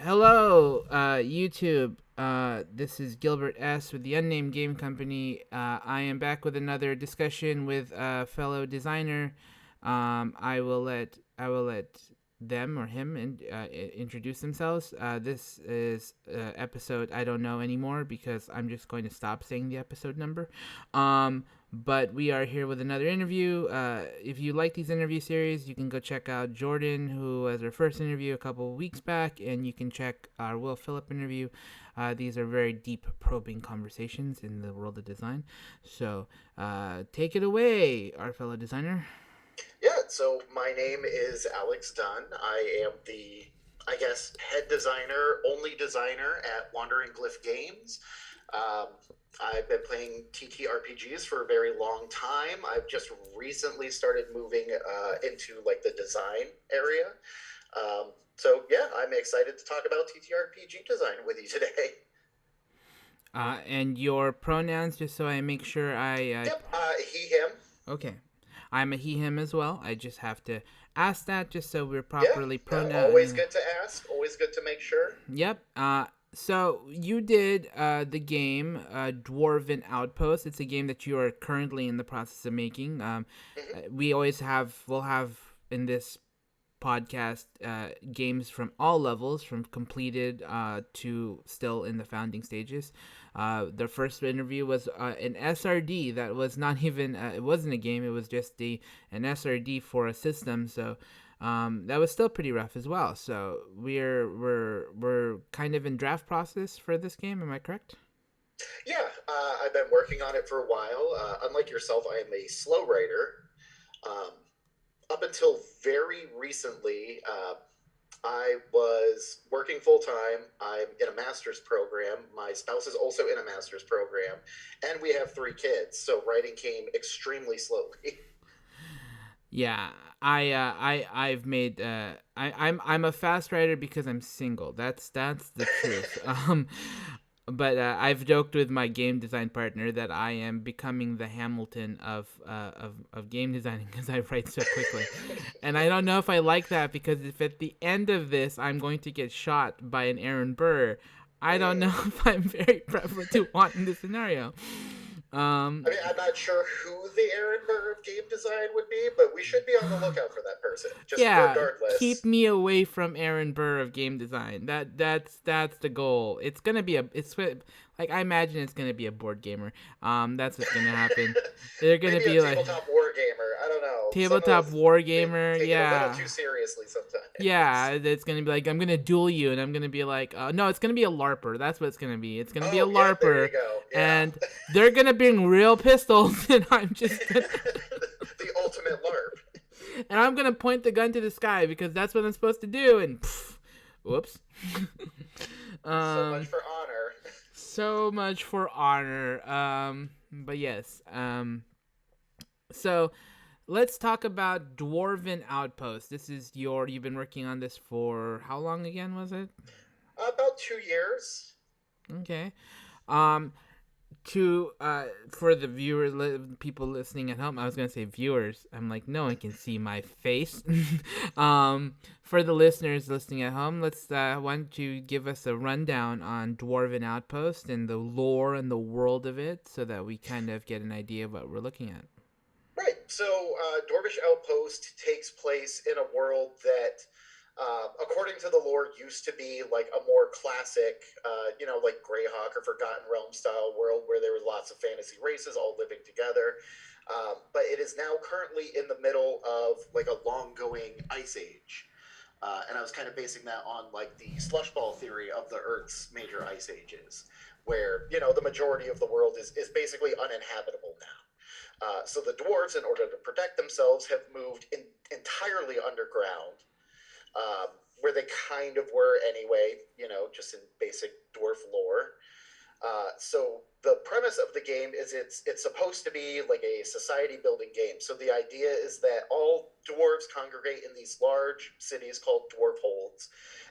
Hello, YouTube. This is Gilbert S. with the Unnamed Game Company. I am back with another discussion with a fellow designer. I will let them or him introduce themselves. This is episode I don't know anymore because I'm just going to stop saying the episode number. But we are here with another interview. If you like these interview series, you can go check out Jordan, who was our first interview a couple of weeks back, and you can check our Will Phillip interview. These are very deep, probing conversations in the world of design. So take it away, our fellow designer. Yeah, so my name is Alex Dunn. I am the, head designer, only designer at Wandering Glyph Games. Um, I've been playing TTRPGs for a very long time. I've just recently started moving into like the design area. So I'm excited to talk about TTRPG design with you today. And your pronouns, just so I make sure Yep, he, him. okay. I'm a he, him as well. I just have to ask that just so we're Yeah, properly no, always pronoun. good to ask, always good to make sure. Yep. So you did the game Dwarven Outpost. It's a game that you are currently in the process of making. Hmm. We'll have in this podcast games from all levels, from completed to still in the founding stages. The first interview was an SRD that was not even it wasn't a game. It was just an SRD for a system. So that was still pretty rough as well. So we're kind of in draft process for this game. Am I correct? Yeah, I've been working on it for a while. Unlike yourself, I am a slow writer. Um, Up until very recently, I was working full time. I'm in a master's program. My spouse is also in a master's program, and we have three kids. So writing came extremely slowly. Yeah, I've made I'm a fast writer because I'm single. That's the truth. But I've joked with my game design partner that I am becoming the Hamilton of game designing because I write so quickly, and I don't know if I like that because if at the end of this I'm going to get shot by an Aaron Burr, I don't know if I'm very preferable to want in this scenario. I Um, mean, I'm not sure who the Aaron Burr of game design would be, but we should be on the lookout for that person. Just yeah, keep regardless. me away from Aaron Burr of game design. That's the goal. It's gonna be like I imagine it's gonna be a board gamer. That's what's gonna happen. They're gonna Maybe a be like tabletop war gamer. I don't know. Some tabletop of war they gamer. take it a little Yeah, too seriously yeah. sometimes. It's gonna be like I'm gonna duel you, and I'm gonna be like, no, it's gonna be a larper. That's what it's gonna be. It's gonna be a Oh, yeah, there larper, you go. and Yeah. they're gonna bring real pistols, and I'm just gonna The ultimate LARP. and I'm gonna point the gun to the sky because that's what I'm supposed to do. And whoops. So much um, for honor. so much for honor. But yes. So let's talk about Dwarven Outpost. This is you've been working on this for how long again? Was it? About 2 years. Okay. Um, to for the people listening at home, I was gonna say viewers. I'm like, no one can see my face. For the listeners listening at home, let's why don't you give us a rundown on Dwarven Outpost and the lore and the world of it, so that we kind of get an idea of what we're looking at. Right. So, Dwarvish Outpost takes place in a world that, according to the lore, used to be like a more classic, like Greyhawk or Forgotten Realm style world where there were lots of fantasy races all living together. But it is now currently in the middle of like a long going ice age. And I was kind of basing that on like the slush ball theory of the Earth's major ice ages, where, the majority of the world is basically uninhabitable now. So the dwarves, in order to protect themselves, have moved entirely underground, where they kind of were anyway, just in basic dwarf lore. So the premise of the game is it's supposed to be like a society building game. So the idea is that all dwarves congregate in these large cities called dwarf holds,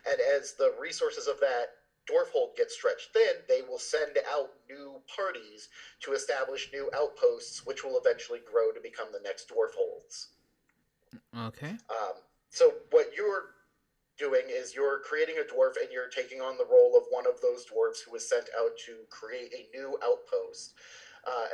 and as the resources of that dwarf hold get stretched thin, they will send out new parties to establish new outposts, which will eventually grow to become the next dwarf holds. Okay. So what you're doing is you're creating a dwarf and you're taking on the role of one of those dwarves who was sent out to create a new outpost.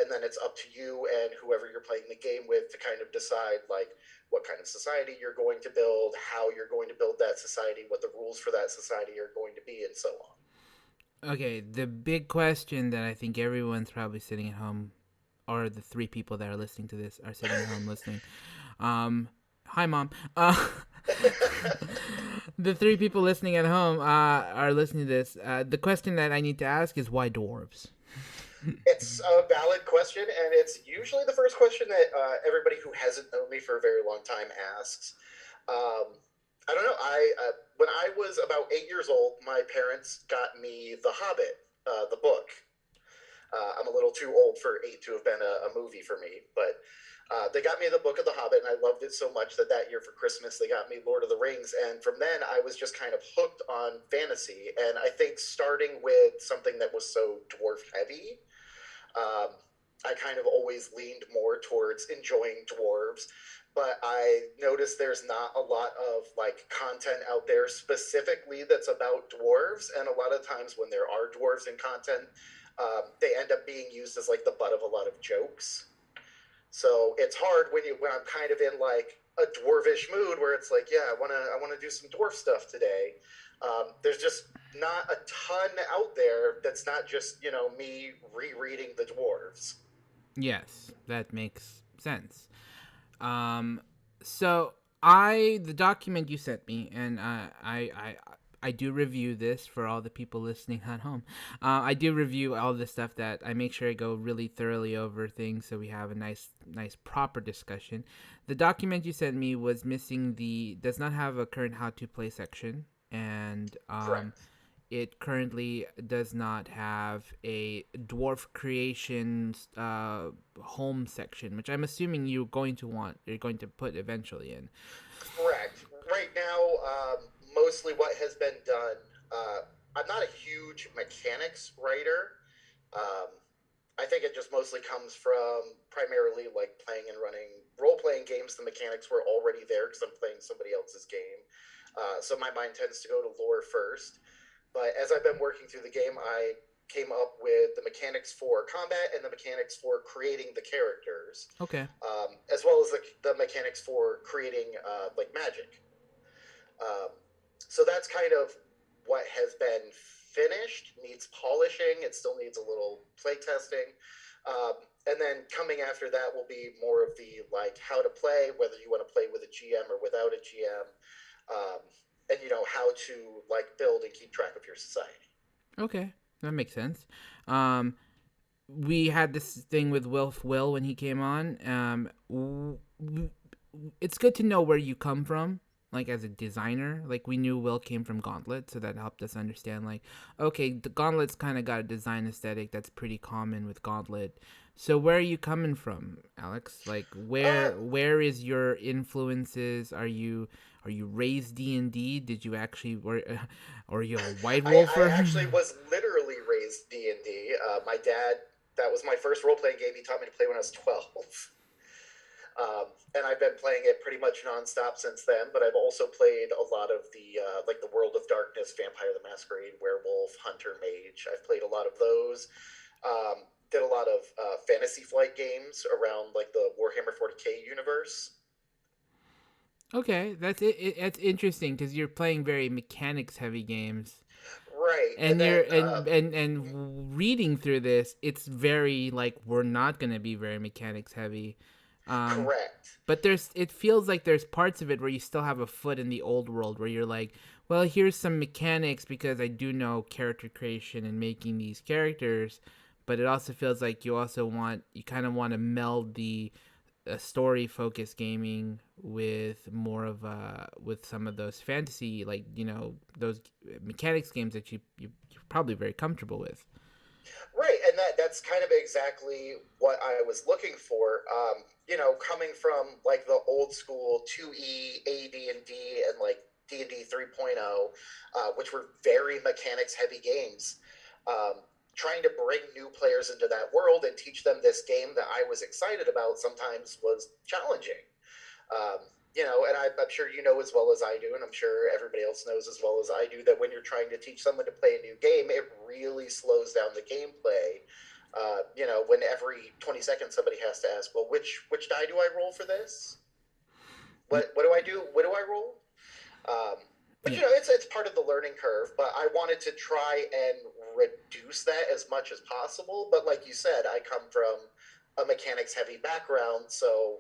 And then it's up to you and whoever you're playing the game with to kind of decide like what kind of society you're going to build, how you're going to build that society, what the rules for that society are going to be, and so on. Okay, the big question that I think everyone's probably sitting at home, or the three people that are listening to this are sitting at home listening. Hi, Mom. The three people listening at home are listening to this. The question that I need to ask is why dwarves? It's a valid question, and it's usually the first question that everybody who hasn't known me for a very long time asks. I don't know. I When I was about 8 years old, my parents got me The Hobbit, the book. I'm a little too old for eight to have been a movie for me, but they got me the book of The Hobbit, and I loved it so much that year for Christmas they got me Lord of the Rings, and from then I was just kind of hooked on fantasy. And I think starting with something that was so dwarf heavy, um, I kind of always leaned more towards enjoying dwarves, but I noticed there's not a lot of like content out there specifically that's about dwarves, and a lot of times when there are dwarves in content, they end up being used as like the butt of a lot of jokes. So it's hard when I'm kind of in like a dwarvish mood where it's like, yeah, I wanna do some dwarf stuff today. There's just not a ton out there that's not just me rereading the dwarves. Yes, that makes sense. Um, so the document you sent me, and I do review this for all the people listening at home. I do review all the stuff that I make sure I go really thoroughly over things so we have a nice proper discussion. The document you sent me was missing does not have a current how to play section, and Correct. it currently does not have a dwarf creation home section, which I'm assuming you're going to put eventually in. Correct. Right now, mostly what has been done. Uh, I'm not a huge mechanics writer. Um, I think it just mostly comes from primarily like playing and running role playing games. The mechanics were already there because I'm playing somebody else's game. So my mind tends to go to lore first. But as I've been working through the game, I came up with the mechanics for combat and the mechanics for creating the characters, Okay. as well as the mechanics for creating like magic. Um, so that's kind of what has been finished. Needs polishing. It still needs a little play testing. And then coming after that will be more of the like how to play, whether you want to play with a GM or without a GM, um, and how to like build and keep track of your society. Okay, that makes sense. Um, we had this thing with Will when he came on. It's good to know where you come from, like as a designer. Like we knew Will came from Gauntlet, so that helped us understand. Like, okay, the Gauntlet's kind of got a design aesthetic that's pretty common with Gauntlet. So where are you coming from, Alex? Like Uh, where is your influences? Are you raised D&D? Did you actually or are you a White I Wolfer? actually was literally raised D&D. My dad, that was my first role playing game. He taught me to play when I was 12. And I've been playing it pretty much nonstop since then. But I've also played a lot of the like the World of Darkness, Vampire the Masquerade, Werewolf, Hunter, Mage. I've played a lot of those. Did a lot of Fantasy Flight games around like the Warhammer 40K universe. Okay, that's it. That's interesting because you're playing very mechanics heavy games, Right, and and then you're reading through this. It's very like we're not gonna be very mechanics heavy, um, correct. but it feels like there's parts of it where you still have a foot in the old world where you're like, well, here's some mechanics because I do know character creation and making these characters, but it also feels like you kind of want to meld the a story focused gaming with more of with some of those fantasy like those mechanics games that you're probably very comfortable with. Right, and that's kind of exactly what I was looking for. Coming from like the old school 2E, AD&D, and like D&D 3.0, which were very mechanics heavy games. Trying to bring new players into that world and teach them this game that I was excited about sometimes was challenging. Um, And I'm sure you know as well as I do, and I'm sure everybody else knows as well as I do, that when you're trying to teach someone to play a new game, it really slows down the gameplay. When every 20 seconds somebody has to ask, well, which die do I roll for this? What do I do? What do I roll? Um, but Yeah. it's part of the learning curve. But I wanted to try and reduce that as much as possible. But like you said, I come from a mechanics heavy background, so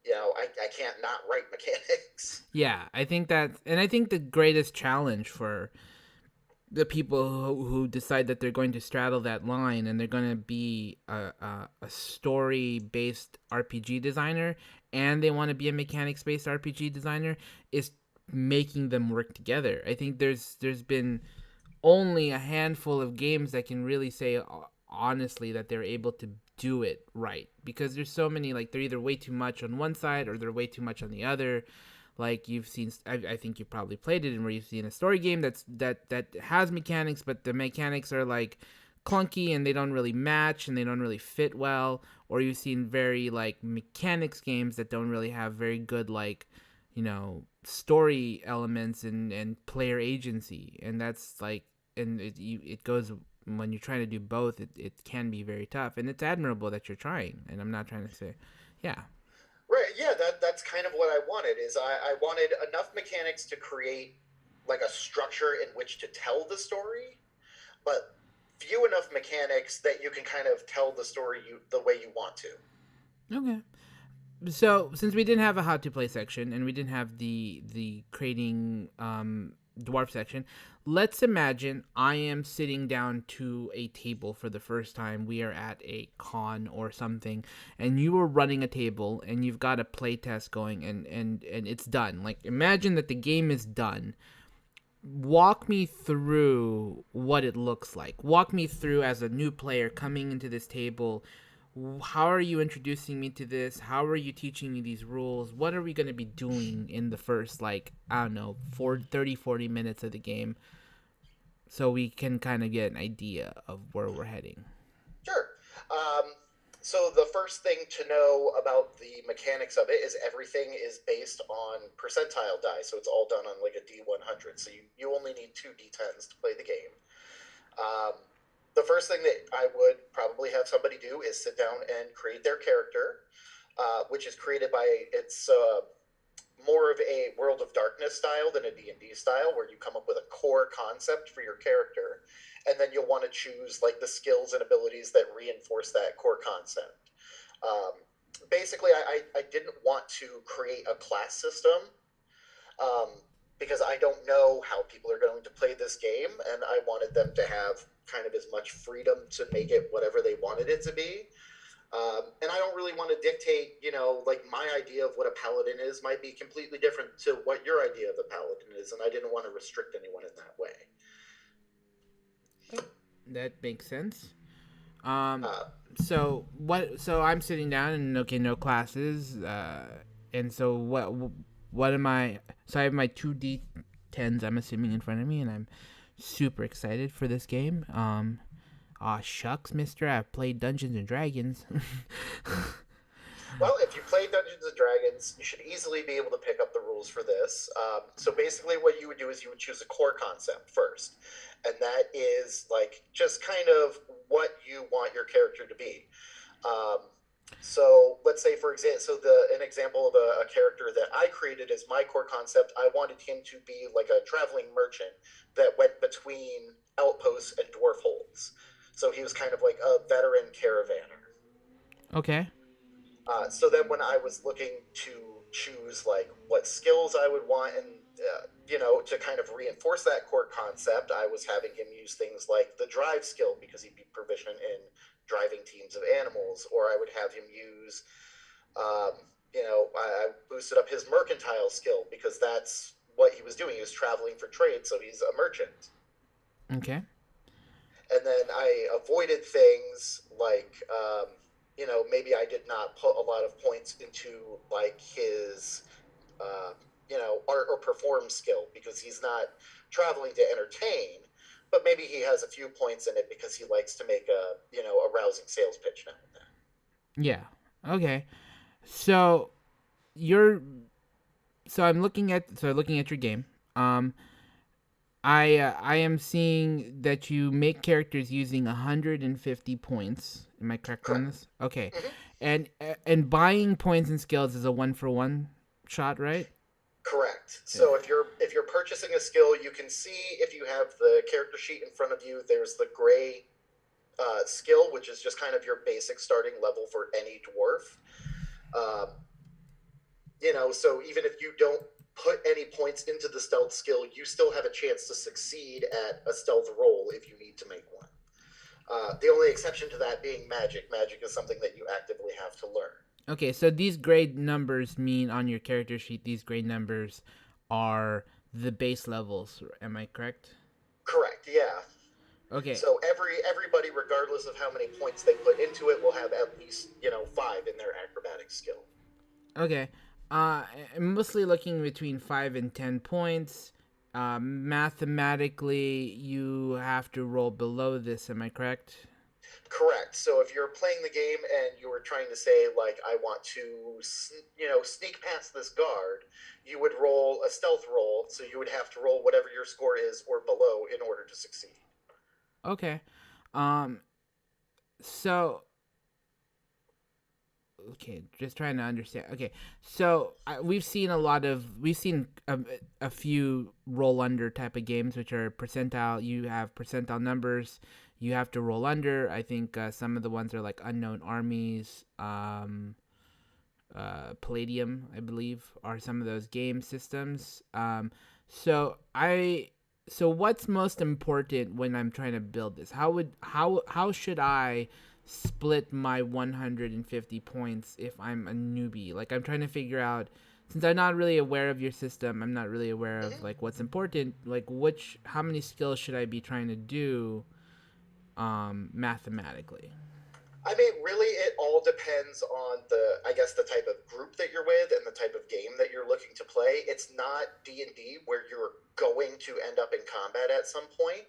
I can't not write mechanics. Yeah, I think that, and I think the greatest challenge for the people who decide that they're going to straddle that line and they're going to be a story based RPG designer and they want to be a mechanics based RPG designer is making them work together. I think there's been only a handful of games that can really say honestly that they're able to do it right, because there's so many, like, they're either way too much on one side or they're way too much on the other. Like, you've seen, I think you've probably played it, and where you've seen a story game that has mechanics, but the mechanics are like clunky and they don't really match and they don't really fit well. Or you've seen very like mechanics games that don't really have very good, like, story elements and player agency. And that's like, and it goes, when you're trying to do both, it can be very tough, and it's admirable that you're trying, and I'm not trying to say, yeah. Right. Yeah. That's kind of what I wanted. Is I wanted enough mechanics to create like a structure in which to tell the story, but few enough mechanics that you can kind of tell the story the way you want to. Okay. So since we didn't have a how to play section and we didn't have the creating dwarf section, let's imagine I am sitting down to a table for the first time. We are at a con or something, and you are running a table and you've got a play test going, and it's done. Like, imagine that the game is done. Walk me through what it looks like. Walk me through, as a new player coming into this table, how are you introducing me to this? How are you teaching me these rules? What are we going to be doing in the first, like, I don't know, 40 minutes of the game, so we can kind of get an idea of where we're heading? Sure. Um, so the first thing to know about the mechanics of it is everything is based on percentile die. So it's all done on like a D100. So you only need two D10s to play the game. Um, the first thing that I would probably have somebody do is sit down and create their character, which is created by it's more of a World of Darkness style than a D&D style, where you come up with a core concept for your character, and then you'll want to choose like the skills and abilities that reinforce that core concept. Um, Basically, I didn't want to create a class system, um, because I don't know how people are going to play this game, and I wanted them to have kind of as much freedom to make it whatever they wanted it to be. And I don't really want to dictate, like my idea of what a paladin is might be completely different to what your idea of a paladin is, and I didn't want to restrict anyone in that way. That makes sense. Um, Uh, so what? So I'm sitting down and, okay, no classes. And so what am I? So I have my 2d10s, I'm assuming, in front of me, and I'm super excited for this game. Aw, shucks, mister, I've played Dungeons and Dragons. well, if you play Dungeons and Dragons, you should easily be able to pick up the rules for this. So basically, what you would do is you would choose a core concept first, and that is like just kind of what you want your character to be. Um, so let's say, for example, an example of a character that I created as my core concept, I wanted him to be like a traveling merchant that went between outposts and dwarf holds. So he was kind of like a veteran caravaner. Okay. So then when I was looking to choose like what skills I would want, and to kind of reinforce that core concept, I was having him use things like the drive skill because he'd be proficient in driving teams of animals, or I would have him use, I boosted up his mercantile skill because that's what he was doing. He was traveling for trade, so he's a merchant. Okay. And then I avoided things like, maybe I did not put a lot of points into like his, art or perform skill because he's not traveling to entertain, but maybe he has a few points in it because he likes to make a rousing sales pitch now and then. Yeah. Okay. So you're so I'm looking at your game. Um, I am seeing that you make characters using 150 points. Am I correct on Correct. this? Okay, Hmm. and buying points and skills is a 1-for-1 shot, right? Correct. Yeah. So if you're purchasing a skill, you can see if you have the character sheet in front of you. There's the gray skill, which is just kind of your basic starting level for any dwarf. Um, so even if you don't put any points into the stealth skill, you still have a chance to succeed at a stealth roll if you need to make one. The only exception to that being magic. Magic is something that you actively have to learn. Okay, so these grade numbers mean on your character sheet, these grade numbers are the base levels. Am I correct? Correct. Yeah. Okay. So everybody, regardless of how many points they put into it, will have at least 5 in their acrobatic skill. Okay. I'm mostly looking between 5 and 10 points. Mathematically, you have to roll below this. Am I correct? Correct. So if you're playing the game and you're trying to say like I want to sneak past this guard, you would roll a stealth roll. So you would have to roll whatever your score is or below in order to succeed. Okay. Um. So okay, just trying to understand. Okay, so we've seen a few roll under type of games, which are percentile. You have percentile numbers. You have to roll under. I think some of the ones are like unknown armies. Palladium, I believe, are some of those game systems. So I so what's most important when I'm trying to build this? How should I split my 150 points if I'm a newbie? Like I'm trying to figure out, since I'm not really aware of your system, I'm not really aware of Mm-hmm. like what's important, like how many skills should I be trying to do mathematically? I mean, really, it all depends on I guess, the type of group that you're with and the type of game that you're looking to play. It's not D&D where you're going to end up in combat at some point.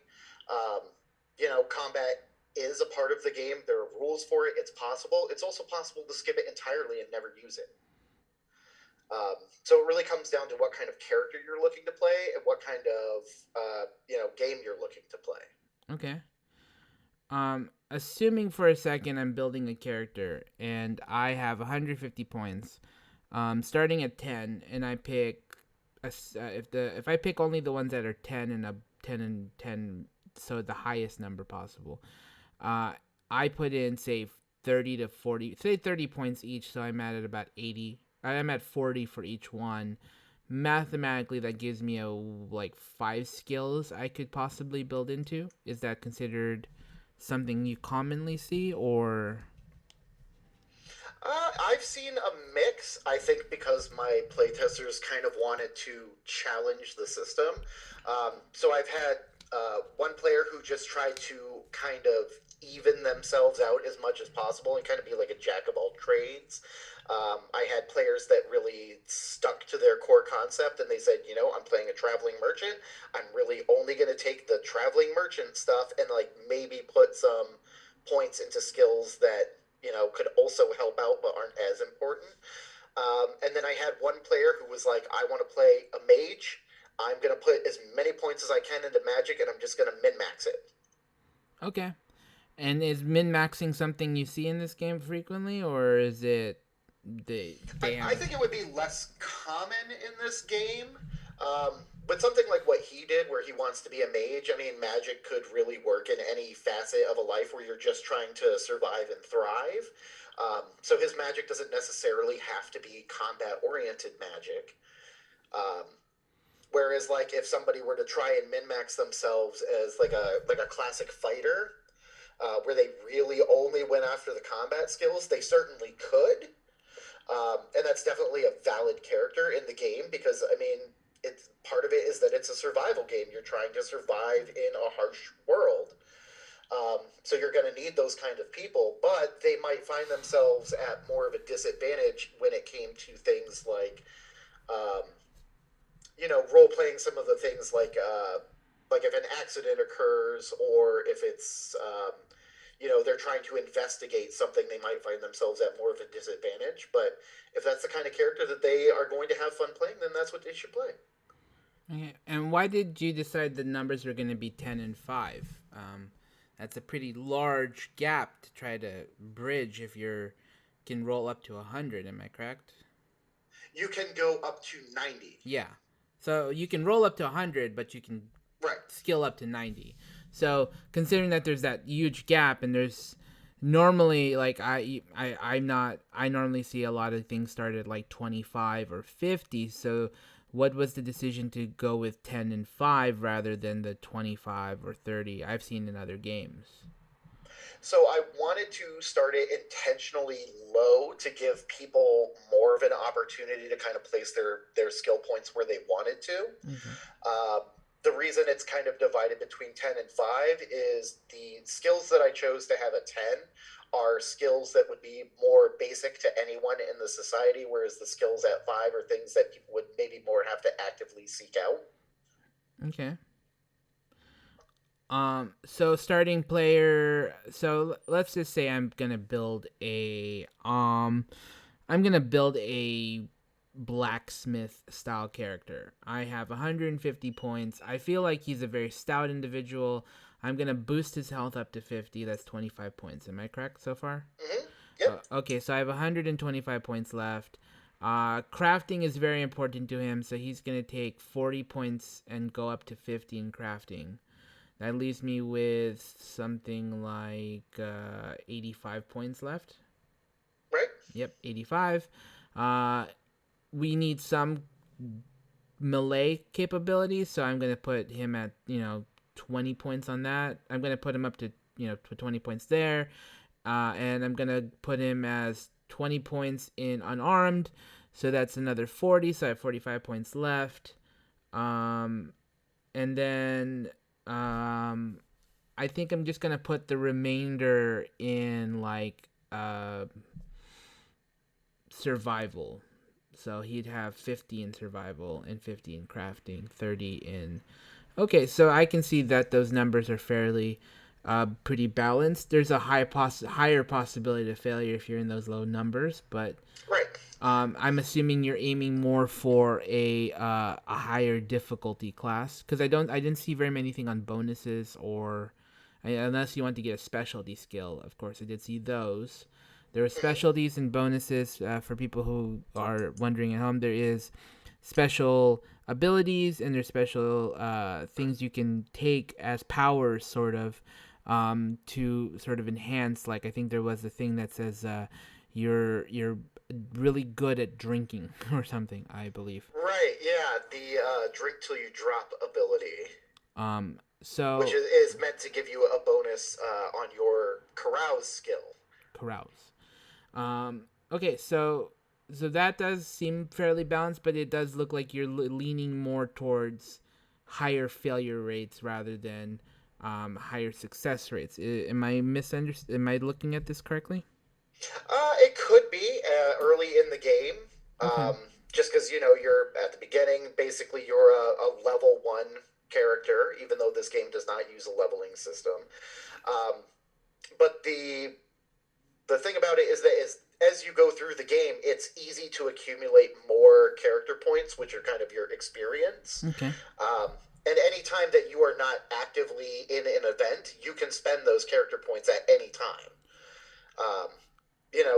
Combat is a part of the game. There are rules for it. It's possible. It's also possible to skip it entirely and never use it. So it really comes down to what kind of character you're looking to play and what kind of game you're looking to play. Okay. Assuming for a second I'm building a character and I have 150 points, starting at 10, and I pick if I pick only the ones that are 10 and 10, so the highest number possible. Uh, I put in say 30 to 40, say 30 points each, so I'm at about 80. I'm at 40 for each one. Mathematically, that gives me like 5 skills I could possibly build into. Is that considered something you commonly see, or I've seen a mix. I think because my playtesters kind of wanted to challenge the system. So I've had one player who just tried to kind of even themselves out as much as possible and kind of be like a jack of all trades. I had players that really stuck to their core concept and they said, I'm playing a traveling merchant. I'm really only going to take the traveling merchant stuff and like maybe put some points into skills that could also help out but aren't as important. And then I had one player who was like, I want to play a mage. I'm going to put as many points as I can into magic and I'm just going to min max it. okay? And is min maxing something you see in this game frequently, or is it they I have? think it would be less common in this game. But something like what he did, where he wants to be a mage, I mean, magic could really work in any facet of a life where you're just trying to survive and thrive. So his magic doesn't necessarily have to be combat oriented magic. Um, Whereas, like, if somebody were to try and min max themselves as like a classic fighter, where they really only went after the combat skills, they certainly could. And that's definitely a valid character in the game because I mean, it's part of it is that it's a survival game. You're trying to survive in a harsh world, so you're going to need those kind of people. But they might find themselves at more of a disadvantage when it came to things like, um, role playing some of the things like if an accident occurs or if it's they're trying to investigate something, they might find themselves at more of a disadvantage. But if that's the kind of character that they are going to have fun playing, then that's what they should play. Okay. And why did you decide the numbers were going to be 10 and 5? That's a pretty large gap to try to bridge if you're can roll up to 100, am I correct? You can go up to 90. Yeah. So you can roll up to 100, but you can Right. skill up to 90. So considering that there's that huge gap, and there's normally like I normally see a lot of things start at like 25 or 50. So what was the decision to go with 10 and 5 rather than the 25 or 30 I've seen in other games? So I wanted to start it intentionally low to give people more of an opportunity to kind of place their skill points where they wanted to. Okay. Um, the reason it's kind of divided between 10 and 5 is the skills that I chose to have at 10 are skills that would be more basic to anyone in the society, whereas the skills at 5 are things that people would maybe more have to actively seek out. Okay. So starting player, so let's just say I'm gonna build a blacksmith style character. I have 150 points. I feel like he's a very stout individual. I'm gonna boost his health up to 50. That's 25 points. Am I correct so far? Mm-hmm. Yep. Okay, so I have 125 points left. Crafting is very important to him, so he's gonna take 40 points and go up to 50 in crafting. That leaves me with something like 85 points left. Right. Yep, 85. We need some melee capabilities, so I'm going to put him at, 20 points on that. I'm going to put him up to, 20 points there. And I'm going to put him as 20 points in unarmed. So that's another 40. So I have 45 points left. And then I think I'm just going to put the remainder in like survival. So he'd have 50 in survival and 50 in crafting, 30 in. Okay, so I can see that those numbers are fairly pretty balanced. There's a higher possibility of failure if you're in those low numbers, but Right. I'm assuming you're aiming more for a higher difficulty class, because I didn't see very many thing on bonuses or unless you want to get a specialty skill. Of course, I did see those. There are specialties and bonuses for people who are wondering at home. There is special abilities and there's special things you can take as powers, sort of, to sort of enhance. Like I think there was a thing that says you're really good at drinking or something, I believe. Right. Yeah. The drink till you drop ability. So Which is meant to give you a bonus on your carouse skill. carouse. Okay, so that does seem fairly balanced, but it does look like you're leaning more towards higher failure rates rather than higher success rates. Am I misunderstanding? Am I looking at this correctly? It could be early in the game. Okay. Just because, you're at the beginning, basically you're a level 1 character, even though this game does not use a leveling system. But the thing about it is that as you go through the game, it's easy to accumulate more character points, which are kind of your experience. Okay. And any time that you are not actively in an event, you can spend those character points at any time.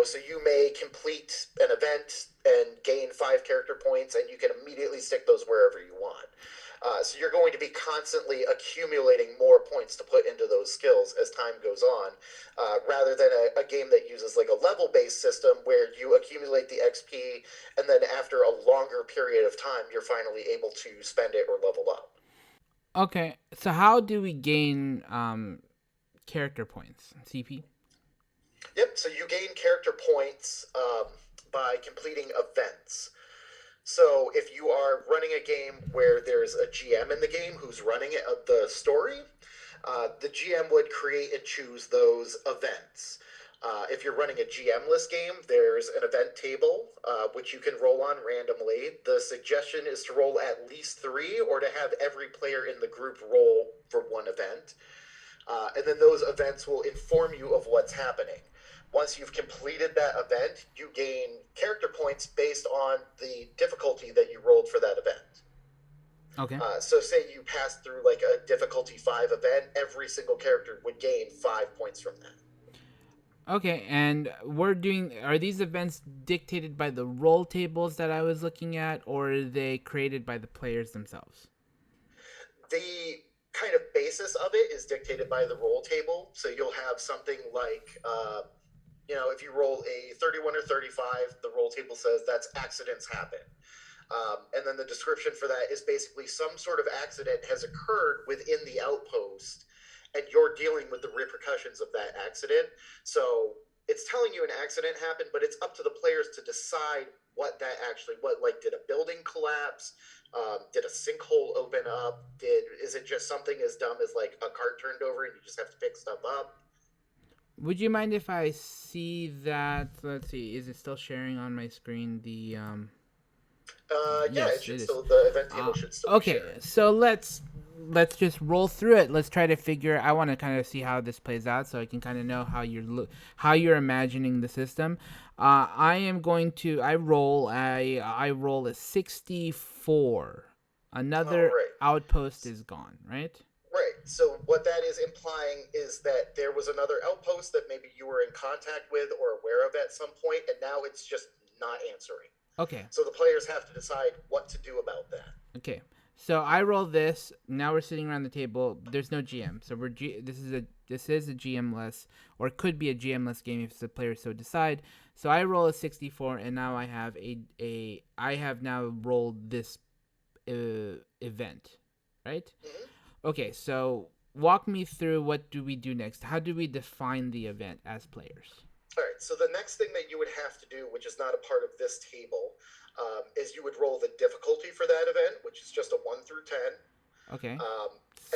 So you may complete an event and gain 5 character points, and you can immediately stick those wherever you want. So you're going to be constantly accumulating more points to put into those skills as time goes on, rather than a game that uses like a level-based system where you accumulate the XP, and then after a longer period of time, you're finally able to spend it or level up. Okay, so how do we gain character points? CP? Yep, so you gain character points by completing events. So if you are running a game where there's a GM in the game who's running the story, the GM would create and choose those events. If you're running a GM-less game, there's an event table, which you can roll on randomly. The suggestion is to roll at least 3 or to have every player in the group roll for one event. And then those events will inform you of what's happening. Once you've completed that event, you gain character points based on the difficulty that you rolled for that event. Okay. So say you passed through like a difficulty 5 event, every single character would gain 5 points from that. Okay, and are these events dictated by the roll tables that I was looking at, or are they created by the players themselves? The kind of basis of it is dictated by the roll table. So you'll have something like, if you roll a 31 or 35, the roll table says that's accidents happen. And then the description for that is basically some sort of accident has occurred within the outpost, and you're dealing with the repercussions of that accident. So it's telling you an accident happened, but it's up to the players to decide what did a building collapse? Did a sinkhole open up? Is it just something as dumb as like a cart turned over and you just have to pick stuff up? Would you mind if I see that? Let's see. Is it still sharing on my screen? Yeah, Yes, it is. the event table should still be Okay, sharing. so let's just roll through it. Let's try to figure. I want to kind of see how this plays out, so I can kind of know how you're imagining the system. I am going to. I roll a 64. All Another right. outpost is gone. Right. Right. So what that is implying is that there was another outpost that maybe you were in contact with or aware of at some point, and now it's just not answering. Okay. So the players have to decide what to do about that. Okay. So I roll this. Now we're sitting around the table. There's no GM, so this is a GM-less, or it could be a GM-less game if the players so decide. So I roll a 64, and now I have I have now rolled this event, right? Mm-hmm. Okay. So walk me through, what do we do next? How do we define the event as players? All right. So the next thing that you would have to do, which is not a part of this table, is you would roll the difficulty for that event, which is just a 1 through 10. Okay. And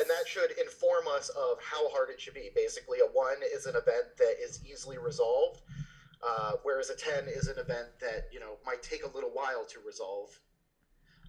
that should inform us of how hard it should be. Basically, a 1 is an event that is easily resolved, whereas a 10 is an event that might take a little while to resolve.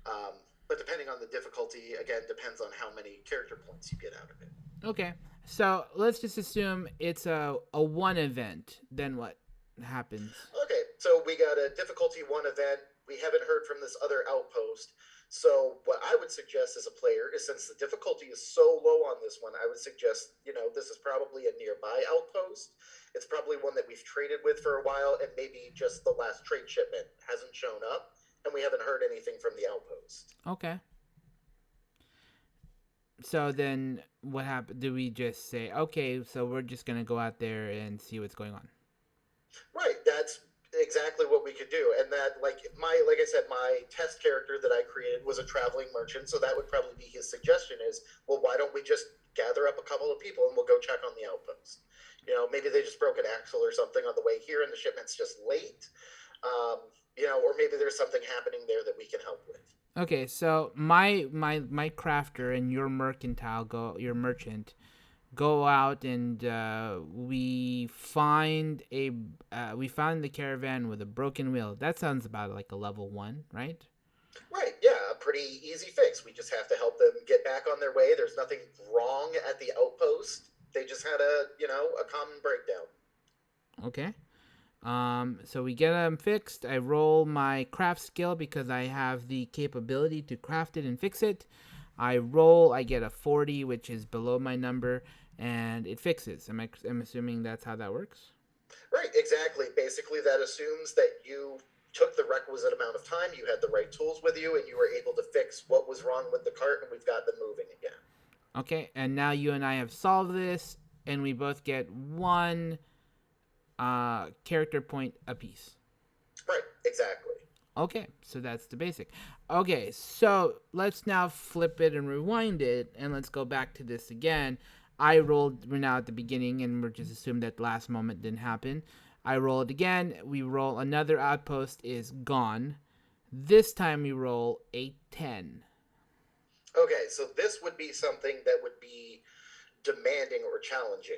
But depending on the difficulty, again, depends on how many character points you get out of it. Okay. So let's just assume it's a one event. Then what happens? Okay, so we got a difficulty 1 event. We haven't heard from this other outpost. So what I would suggest as a player is, since the difficulty is so low on this one, I would suggest, this is probably a nearby outpost. It's probably one that we've traded with for a while, and maybe just the last trade shipment hasn't shown up, and we haven't heard anything from the outpost. Okay. So then what happened? Do we just say, okay, so we're just going to go out there and see what's going on? Right, that's exactly what we could do. And that, like I said, my test character that I created was a traveling merchant, so that would probably be his suggestion is, well, why don't we just gather up a couple of people and we'll go check on the outpost? Maybe they just broke an axle or something on the way here and the shipment's just late. Or maybe there's something happening there that we can help with. Okay, so my crafter and your merchant go out, and we find the caravan with a broken wheel. That sounds about like a level 1, right? Right, yeah, a pretty easy fix. We just have to help them get back on their way. There's nothing wrong at the outpost. They just had a common breakdown. Okay. So we get them fixed. I roll my craft skill because I have the capability to craft it and fix it. I get a 40, which is below my number, and it fixes. I'm assuming that's how that works? Right, exactly. Basically, that assumes that you took the requisite amount of time, you had the right tools with you, and you were able to fix what was wrong with the cart, and we've got them moving again. Okay, and now you and I have solved this, and we both get 1 character point apiece. Right, exactly. Okay, so that's the basic. Okay, so let's now flip it and rewind it, and let's go back to this again. We're now at the beginning, and we're just assuming that the last moment didn't happen. I roll it again. We roll another outpost is gone. This time we roll a 10. Okay, so this would be something that would be demanding or challenging.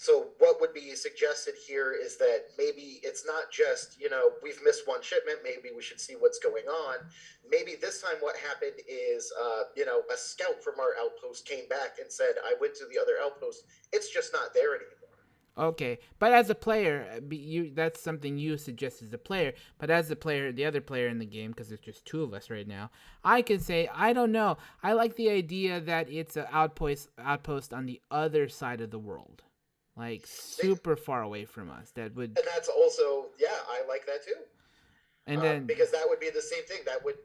So what would be suggested here is that maybe it's not just, we've missed one shipment, maybe we should see what's going on. Maybe this time what happened is, a scout from our outpost came back and said, I went to the other outpost, it's just not there anymore. Okay, but as a player, that's something you suggest as a player. But as the player, the other player in the game, because there's just two of us right now, I can say I don't know. I like the idea that it's an outpost on the other side of the world, like super far away from us. That would, And that's also, yeah, I like that too. and then Because that would be the same thing. That would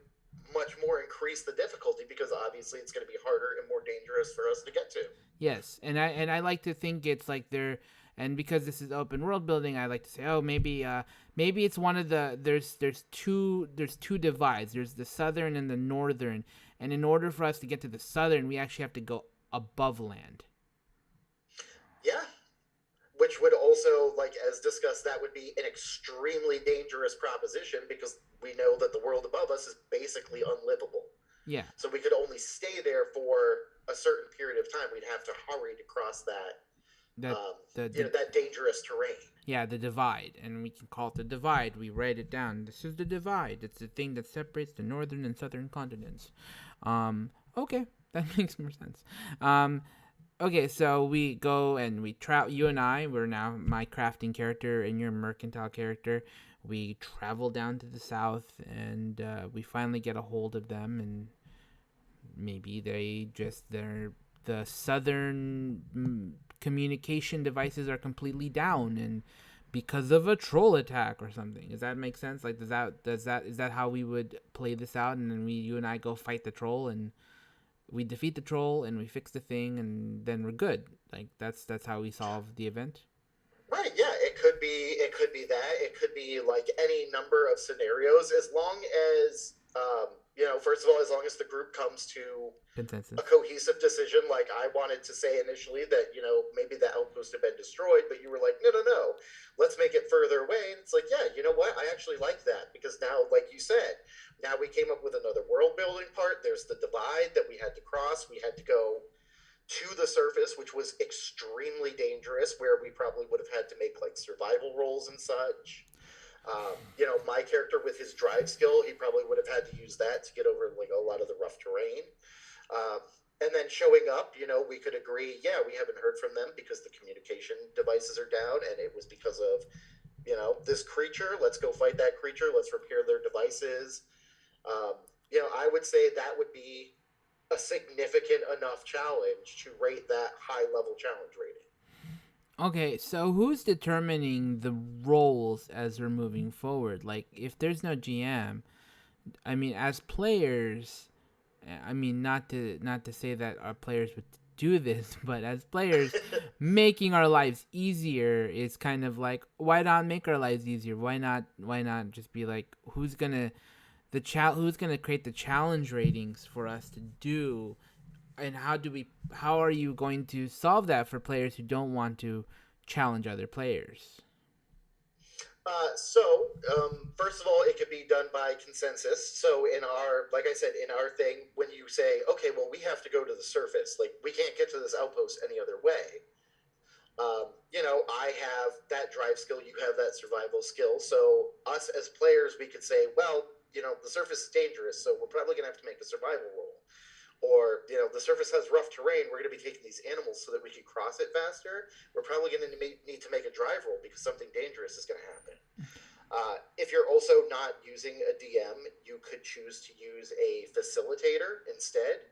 much more increase the difficulty because obviously it's going to be harder and more dangerous for us to get to. yes, and I like to think it's like they're, and because this is open world building, I like to say, oh, maybe it's one of the there's two divides. There's the southern and the northern, and in order for us to get to the southern, we actually have to go above land. Yeah, which would also, like as discussed, that would be an extremely dangerous proposition because we know that the world above us is basically unlivable. Yeah, So we could only stay there for a certain period of time. We'd have to hurry to cross that, that the that dangerous terrain. yeah, the divide, and we can call it the divide. We write it down. This is the divide. It's the thing that separates the northern and southern continents. Okay, that makes more sense. Okay, so we go and we travel. You and I, we're now my crafting character and your mercantile character. We travel down to the south, and we finally get a hold of them, and maybe the southern communication devices are completely down, and because of a troll attack or something. Does that make sense? Like, is that how we would play this out? And then you and I go fight the troll, and we defeat the troll, and we fix the thing, and then we're good. Like, that's how we solve the event. Right, yeah, it could be that. It could be like any number of scenarios as long as first of all, as long as the group comes to Consensus. a cohesive decision. Like I wanted to say initially that, maybe the outpost had been destroyed, but you were like, no, no, no, let's make it further away. And it's like, yeah, you know what? I actually like that because now, like you said, now we came up with another world building part. There's the divide that we had to cross. We had to go to the surface, which was extremely dangerous, where we probably would have had to make like survival rolls and such. My character with his drive skill, he probably would have had to use that to get over like a lot of the rough terrain. Um, and then showing up, we could agree, yeah, we haven't heard from them because the communication devices are down, and it was because of, this creature. Let's go fight that creature. Let's repair their devices. I would say that would be a significant enough challenge to rate that high level challenge rating. Okay, so who's determining the roles as we're moving forward? Like, if there's no GM, I mean, as players, I mean, not to say that our players would do this, but as players, making our lives easier is kind of like, why not make our lives easier? Why not just be like, who's gonna create the challenge ratings for us to do, and how are you going to solve that for players who don't want to challenge other players? First of all, it could be done by consensus. So, like I said, in our thing, when you say, okay, well, we have to go to the surface, like, we can't get to this outpost any other way. I have that drive skill, you have that survival skill. So, us as players, we could say, well, the surface is dangerous, so we're probably going to have to make a survival roll. Or, the surface has rough terrain, we're going to be taking these animals so that we can cross it faster. We're probably going to need to make a drive roll because something dangerous is going to happen. If you're also not using a DM, you could choose to use a facilitator instead.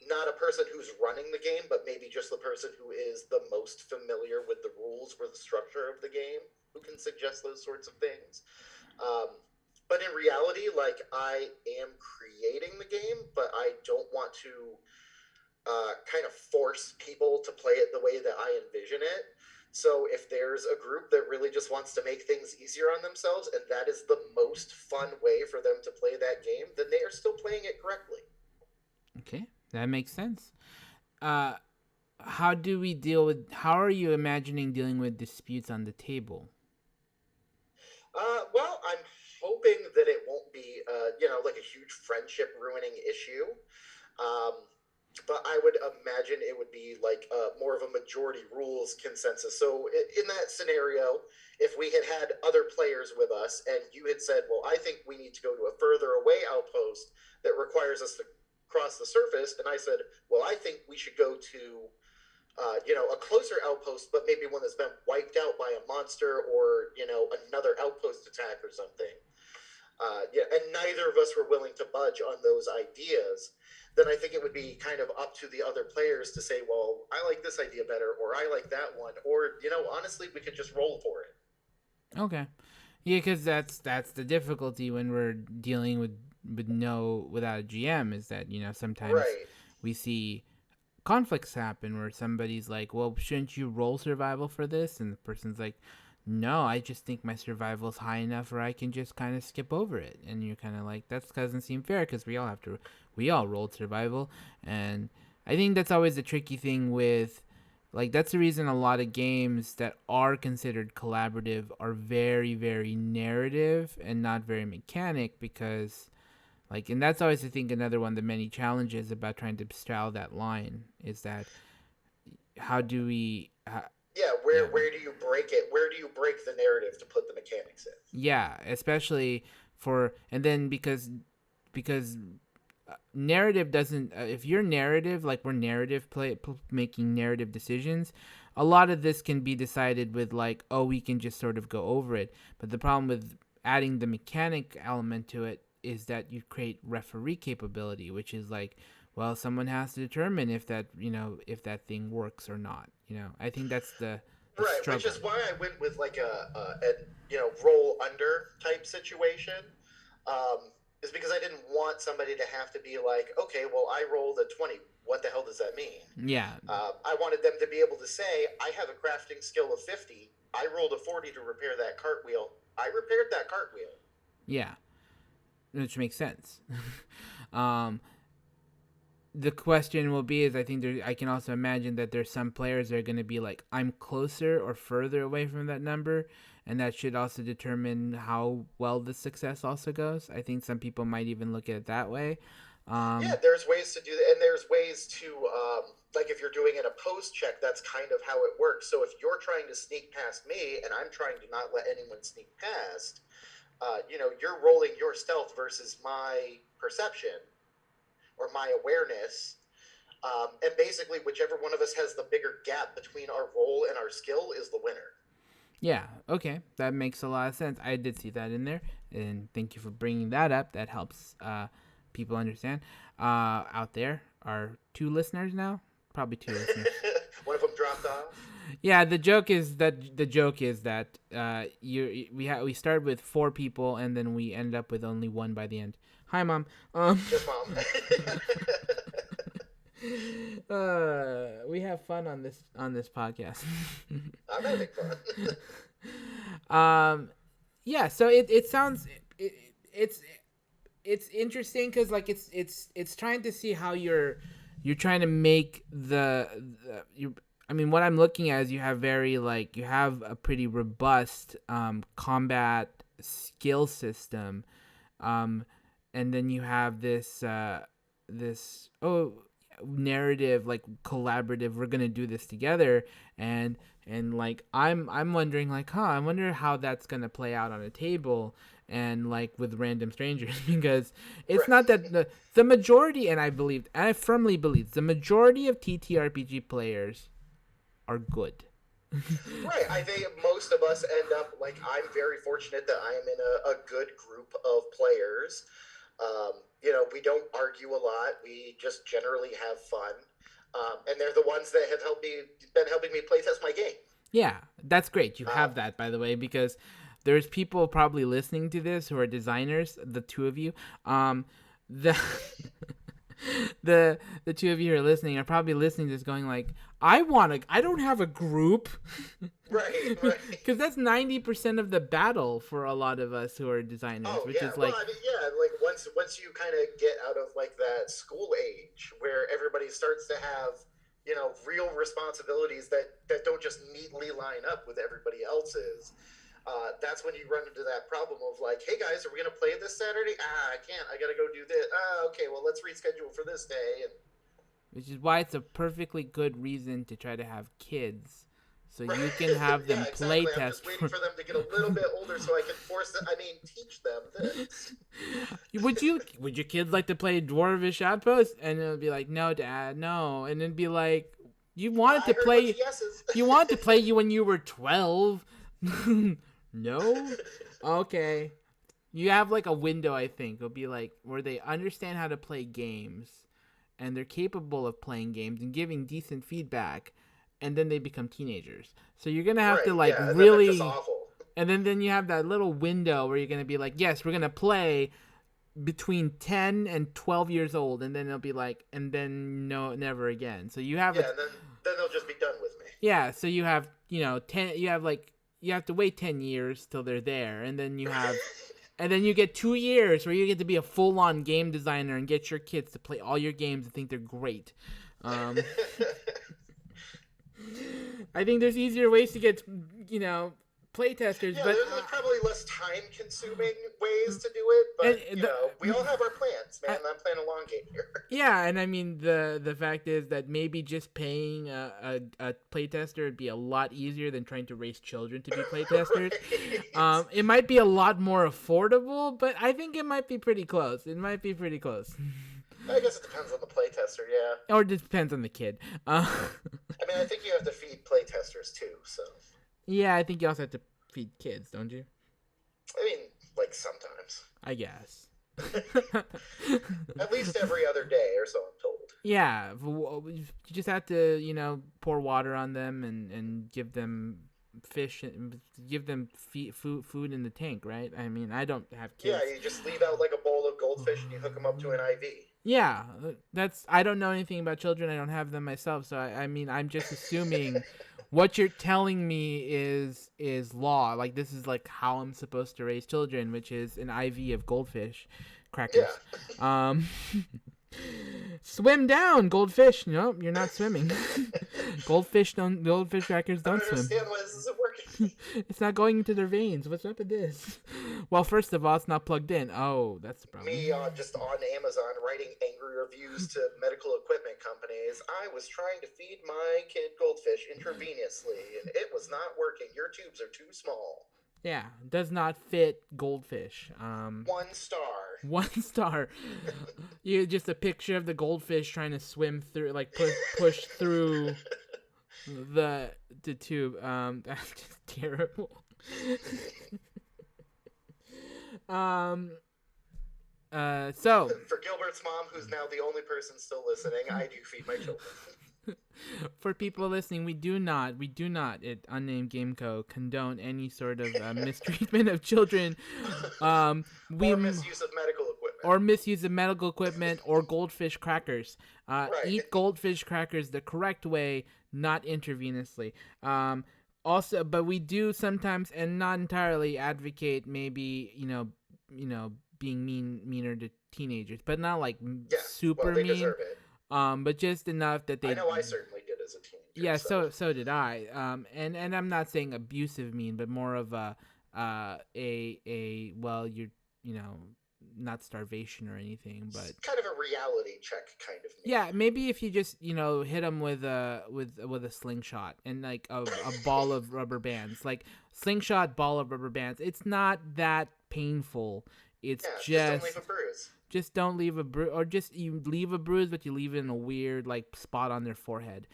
Not a person who's running the game, but maybe just the person who is the most familiar with the rules or the structure of the game, who can suggest those sorts of things. But in reality, like, I am creating the game, but I don't want to kind of force people to play it the way that I envision it. So if there's a group that really just wants to make things easier on themselves, and that is the most fun way for them to play that game, then they are still playing it correctly. Okay, that makes sense. Uh, how are you imagining dealing with disputes on the table? Well, I'm hoping that it won't be, like a huge friendship ruining issue. Um, but I would imagine it would be like more of a majority rules consensus. So in that scenario, if we had had other players with us and you had said, well, I think we need to go to a further away outpost that requires us to cross the surface, and I said, well, I think we should go to a closer outpost, but maybe one that's been wiped out by a monster or another outpost attack or something. And neither of us were willing to budge on those ideas. Then I think it would be kind of up to the other players to say, well, I like this idea better, or I like that one, or honestly, we could just roll for it. Okay. Yeah, because that's the difficulty when we're dealing without a GM, is that sometimes Right. we see conflicts happen where somebody's like, well, shouldn't you roll survival for this? And the person's like, no, I just think my survival's high enough where I can just kind of skip over it. And you're kind of like, that doesn't seem fair because we all rolled survival. And I think that's always the tricky thing with, like, that's the reason a lot of games that are considered collaborative are very, very narrative and not very mechanic, because like, and that's always, I think, another one of the many challenges about trying to straddle that line is that how do we Where do you break it? Where do you break the narrative to put the mechanics in? yeah, especially for, and then because narrative doesn't, if you're narrative, like we're narrative making narrative decisions, a lot of this can be decided with like, oh, we can just sort of go over it. But the problem with adding the mechanic element to it is that you create referee capability, which is like, well, someone has to determine if that thing works or not. I think that's the Right, struggle. which is why I went with like a roll under type situation. Is because I didn't want somebody to have to be like, okay, well, I rolled a 20. What the hell does that mean? Yeah. I wanted them to be able to say, I have a crafting skill of 50. I rolled a 40 to repair that cartwheel. I repaired that cartwheel. Yeah, which makes sense. The question will be is, I think I can also imagine that there's some players that are going to be like, I'm closer or further away from that number, and that should also determine how well the success also goes. I think some people might even look at it that way. Yeah, there's ways to do that, and there's ways to like if you're doing an opposed check, that's kind of how it works. So if you're trying to sneak past me and I'm trying to not let anyone sneak past, you're rolling your stealth versus my perception or my awareness. And basically, whichever one of us has the bigger gap between our roll and our skill is the winner. Yeah, okay. That makes a lot of sense. I did see that in there, and thank you for bringing that up. That helps people understand. Out there are 2 listeners now? Probably 2 listeners. One of them dropped off. Yeah, the joke is that we start with 4 people and then we end up with only 1 by the end. Hi, Mom. Just Mom. We have fun on this podcast. I'm having fun. Yeah. So it sounds it's interesting because like it's trying to see how you're trying to make I mean, what I'm looking at is you have a pretty robust combat skill system, and then you have this narrative, like collaborative. We're gonna do this together, and like I'm wondering like, I wonder how that's gonna play out on a table and like with random strangers, because it's not that the majority, and I firmly believe the majority of TTRPG players are good. Right. I think most of us end up like, I'm very fortunate that I am in a good group of players. We don't argue a lot. We just generally have fun. And they're the ones that have been helping me playtest my game. Yeah, that's great. You have that, by the way, because there's people probably listening to this who are designers, the 2 of you. The the 2 of you who are listening are probably listening to this going like, I don't have a group. Right. Because that's 90% of the battle for a lot of us who are designers, which is like, well, I mean, like once you kind of get out of like that school age where everybody starts to have real responsibilities that don't just neatly line up with everybody else's. That's when you run into that problem of like, hey guys, are we gonna play this Saturday? I can't. I gotta go do this. Okay, well let's reschedule for this day. And which is why it's a perfectly good reason to try to have kids. So Right. you can have them Yeah, play exactly. I'm test. just waiting for them to get a little bit older so I can teach them this. Would your kids like to play Dwarvish Outpost? And it'll be like, no, Dad, no. And it'd be like, you wanted I to heard a bunch play, of yeses. you wanted to play you when you were 12. No, okay. You have like a window, I think. It'll be like where they understand how to play games, and they're capable of playing games and giving decent feedback, and then they become teenagers. So you're gonna have to Right, like yeah, and then they're just really, awful. and then you have that little window where you're gonna be like, yes, we're gonna play between 10 and 12 years old, and then they'll be like, and then no, never again. So you have Yeah, and then they'll just be done with me. yeah, so you have 10, you have like, you have to wait 10 years till they're there, and then you have and then you get 2 years where you get to be a full-on game designer and get your kids to play all your games and think they're great. I think there's easier ways to get playtesters, Yeah, but there's probably less time-consuming ways to do it, but we all have our plans, man. I'm playing a long game here. Yeah, and I mean the fact is that maybe just paying a playtester would be a lot easier than trying to raise children to be playtesters. Right. It might be a lot more affordable, but I think it might be pretty close. It might be pretty close. I guess it depends on the playtester, yeah. Or it just depends on the kid. I mean, I think you have to feed playtesters too, so. Yeah, I think you also have to feed kids, don't you? I mean, like sometimes. I guess. At least every other day, or so I'm told. Yeah, you just have to, pour water on them and give them fish and give them food in the tank, right? I mean, I don't have kids. Yeah, you just leave out like a bowl of goldfish and you hook them up to an IV. Yeah, I don't know anything about children. I don't have them myself, so I mean, I'm just assuming what you're telling me is law. Like, this is like how I'm supposed to raise children, which is an IV of goldfish crackers. Yeah. Swim down, goldfish. No, you're not swimming. Goldfish crackers don't swim. I don't understand why this isn't working. It's not going into their veins. What's up with this? Well, first of all, it's not plugged in. Oh, that's the problem. Me just on Amazon writing angry reviews to medical equipment companies. I was trying to feed my kid goldfish intravenously, and it was not working. Your tubes are too small. Yeah, does not fit goldfish. 1 star. 1 star. You just a picture of the goldfish trying to swim through, like push through the tube. That's just terrible. So For Gilbert's mom, who's now the only person still listening, I do feed my children. For people listening, we do not at Unnamed Game Co. condone any sort of mistreatment of children, Or misuse of medical equipment. Or goldfish crackers. Right. Eat goldfish crackers the correct way, not intravenously. Also, but we do sometimes, and not entirely, advocate maybe being meaner to teenagers, but not like super they mean. Deserve it. But just enough that they. I know I certainly did as a teenager. Yeah, so did I. And I'm not saying abusive mean, but more of a well, you're not starvation or anything, but it's kind of a reality check kind of mean. Yeah, maybe if you just hit them with a slingshot and like a ball of rubber bands, like slingshot, ball of rubber bands. It's not that painful. It's just don't leave a bruise. Just don't leave a bruise, or just you leave a bruise, but you leave it in a weird like spot on their forehead,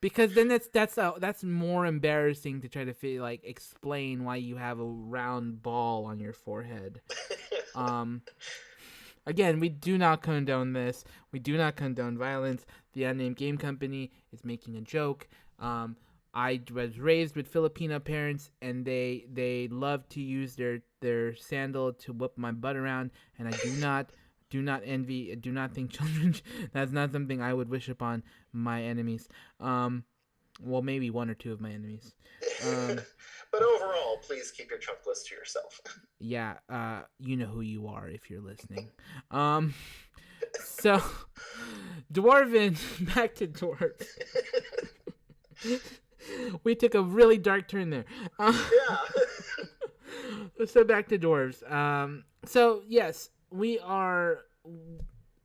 because then that's more embarrassing to try to explain why you have a round ball on your forehead. Again, we do not condone this. We do not condone violence. The Unnamed Game Company is making a joke. I was raised with Filipino parents, and they love to use their sandal to whip my butt around, and I do not envy, do not think children. That's not something I would wish upon my enemies. Well, maybe 1 or 2 of my enemies. But overall, please keep your chunkless to yourself. Yeah, you know who you are if you're listening. So, Dwarven, back to dwarves. We took a really dark turn there. Yeah. So back to dwarves. So yes, we are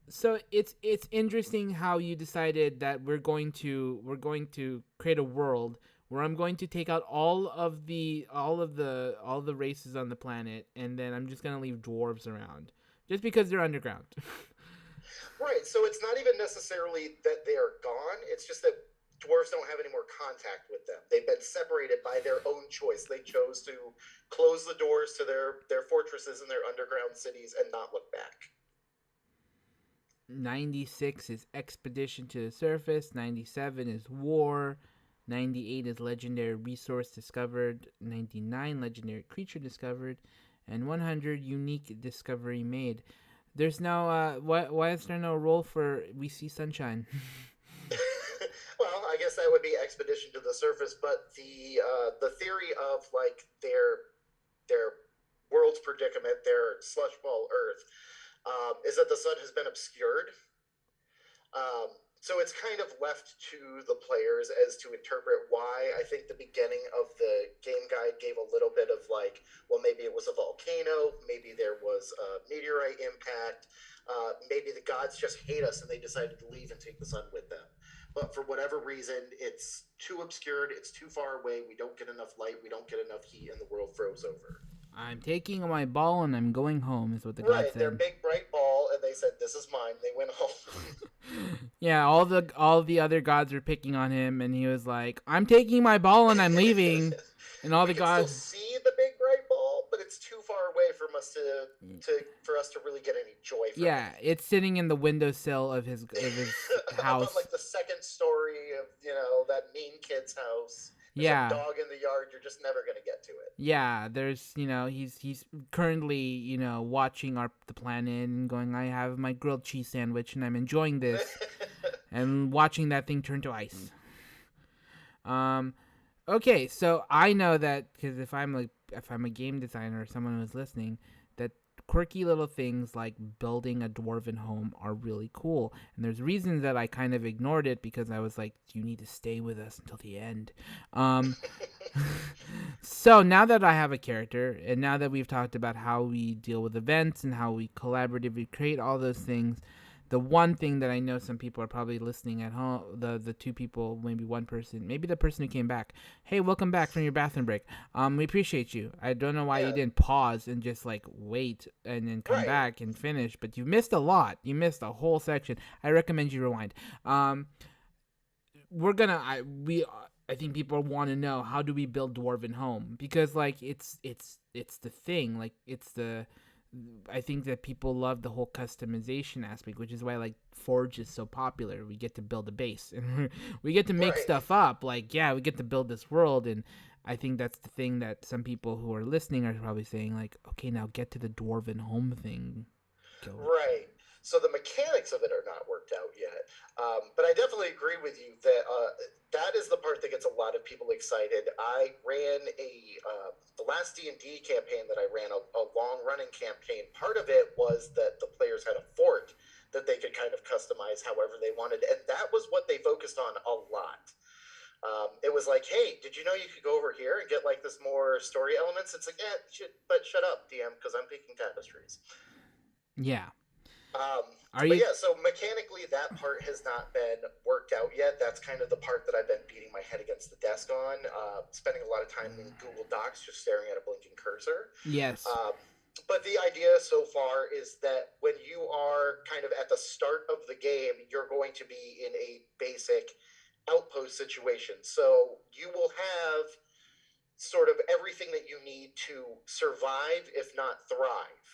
So it's interesting how you decided that we're going to create a world where I'm going to take out all the races on the planet, and then I'm just gonna leave dwarves around, just because they're underground. Right. So it's not even necessarily that they are gone. It's just that dwarves don't have any more contact with them. They've been separated by their own choice. They chose to close the doors to their fortresses and their underground cities and not look back. 96 is expedition to the surface. 97 is war. 98 is legendary resource discovered. 99 legendary creature discovered, and 100 unique discovery made. There's no why is there no role for we see sunshine? Well, I guess that would be expedition to the surface, but the theory of like their world's predicament, their slush ball Earth, is that the sun has been obscured. So it's kind of left to the players as to interpret why. I think the beginning of the game guide gave a little bit of like, well, maybe it was a volcano, maybe there was a meteorite impact, maybe the gods just hate us and they decided to leave and take the sun with them. But for whatever reason, it's too obscured, it's too far away, we don't get enough light, we don't get enough heat, and the world froze over. I'm taking my ball and I'm going home, is what the god Right, their said. big bright ball, and they said, "This is mine." They went home. Yeah, all the other gods were picking on him, and he was like, "I'm taking my ball and I'm leaving," and all We the can still gods. see the big bright ball, but it's too far away from us to for us to really get any joy from Yeah, it's sitting in the windowsill it. of his Up on house. like the second story of that mean kid's house. There's a Yeah, dog in the yard. You're just never gonna get to it. yeah. There's he's currently watching the planet and going. I have my grilled cheese sandwich and I'm enjoying this and watching that thing turn to ice. Um, okay, so I know that because if I'm a game designer or someone who's listening, that quirky little things like building a dwarven home are really cool. And there's reasons that I kind of ignored it because I was like, you need to stay with us until the end. Um, so now that I have a character, and now that we've talked about how we deal with events and how we collaboratively create all those things, the one thing that I know some people are probably listening at home, the two people, maybe one person, maybe the person who came back. Hey, welcome back from your bathroom break. We appreciate you. I don't know why you Yeah, didn't pause and just like wait and then come right. back and finish, but you missed a lot. You missed a whole section. I recommend you rewind. We're gonna I think people want to know, how do we build dwarven home, because like it's the thing, like it's the I think that people love the whole customization aspect, which is why like Forge is so popular. We get to build a base and we get to make Right. stuff up. Like, yeah, we get to build this world, and I think that's the thing that some people who are listening are probably saying, like, okay, now get to the dwarven home thing. Go. Right. So the mechanics of it are not worked out yet. But I definitely agree with you that that is the part that gets a lot of people excited. I ran the last D&D campaign that I ran, a long running campaign. Part of it was that the players had a fort that they could kind of customize however they wanted, and that was what they focused on a lot. It was like, hey, did you know you could go over here and get like this more story elements? It's like, yeah, but shut up, DM, because I'm picking tapestries. Yeah. Um, Are but you? yeah, so mechanically, that part has not been worked out yet. That's kind of the part that I've been beating my head against the desk on, spending a lot of time in Google Docs just staring at a blinking cursor. Yes. Um, but the idea so far is that when you are kind of at the start of the game, you're going to be in a basic outpost situation. So you will have sort of everything that you need to survive, if not thrive.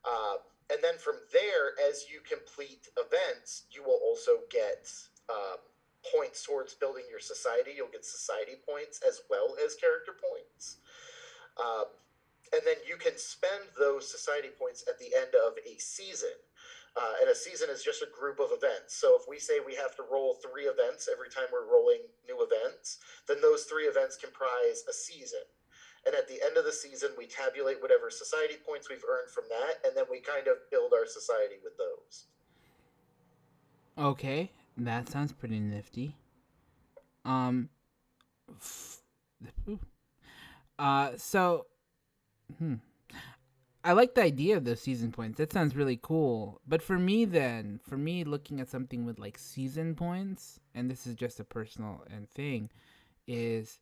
Uh, and then from there, as you complete events, you will also get points towards building your society. You'll get society points as well as character points. Um, and then you can spend those society points at the end of a season. And a season is just a group of events. So if we say we have to roll 3 events every time we're rolling new events, then those 3 events comprise a season. And at the end of the season, we tabulate whatever society points we've earned from that, and then we kind of build our society with those. Okay, that sounds pretty nifty. Um, f- so, hmm. I like the idea of those season points. That sounds really cool. But for me, looking at something with like season points, and this is just a personal and thing, is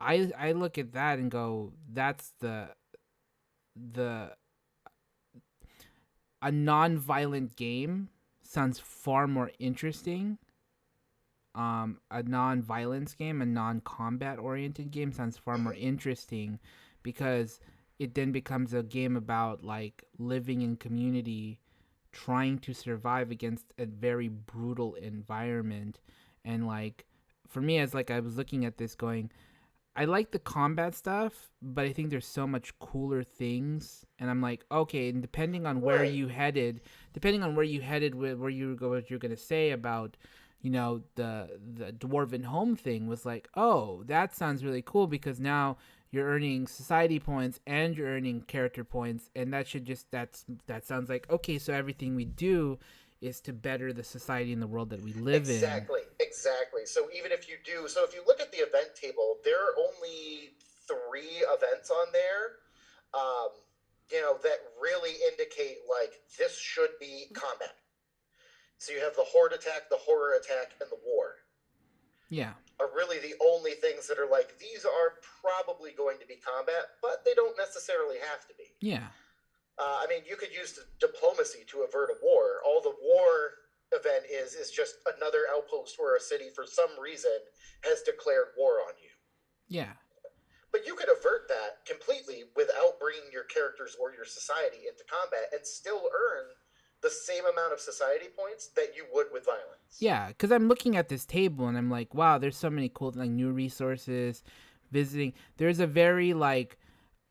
I look at that and go, that's the a non-violent game sounds far more interesting. A non-violence game, a non-combat oriented game sounds far more interesting because it then becomes a game about like living in community, trying to survive against a very brutal environment. And like for me, as like I was looking at this going, I like the combat stuff, but I think there's so much cooler things. And I'm like, okay, and Right. depending on where you headed with where you go, what you're gonna say about, the dwarven home thing was like, oh, that sounds really cool because now you're earning society points and you're earning character points, and that sounds like okay, so everything we do is to better the society and the world that we live in. Exactly, exactly. So even if you do, so if you look at the event table, there are only 3 events on there, um, that really indicate like this should be combat. So you have the horde attack, the horror attack, and the war Yeah, are really the only things that are like these are probably going to be combat, but they don't necessarily have to be. yeah, I mean, you could use diplomacy to avert a war. All the war event is just another outpost where a city, for some reason, has declared war on you. yeah. But you could avert that completely without bringing your characters or your society into combat and still earn the same amount of society points that you would with violence. Yeah, because I'm looking at this table and I'm like, wow, there's so many cool like new resources. Visiting,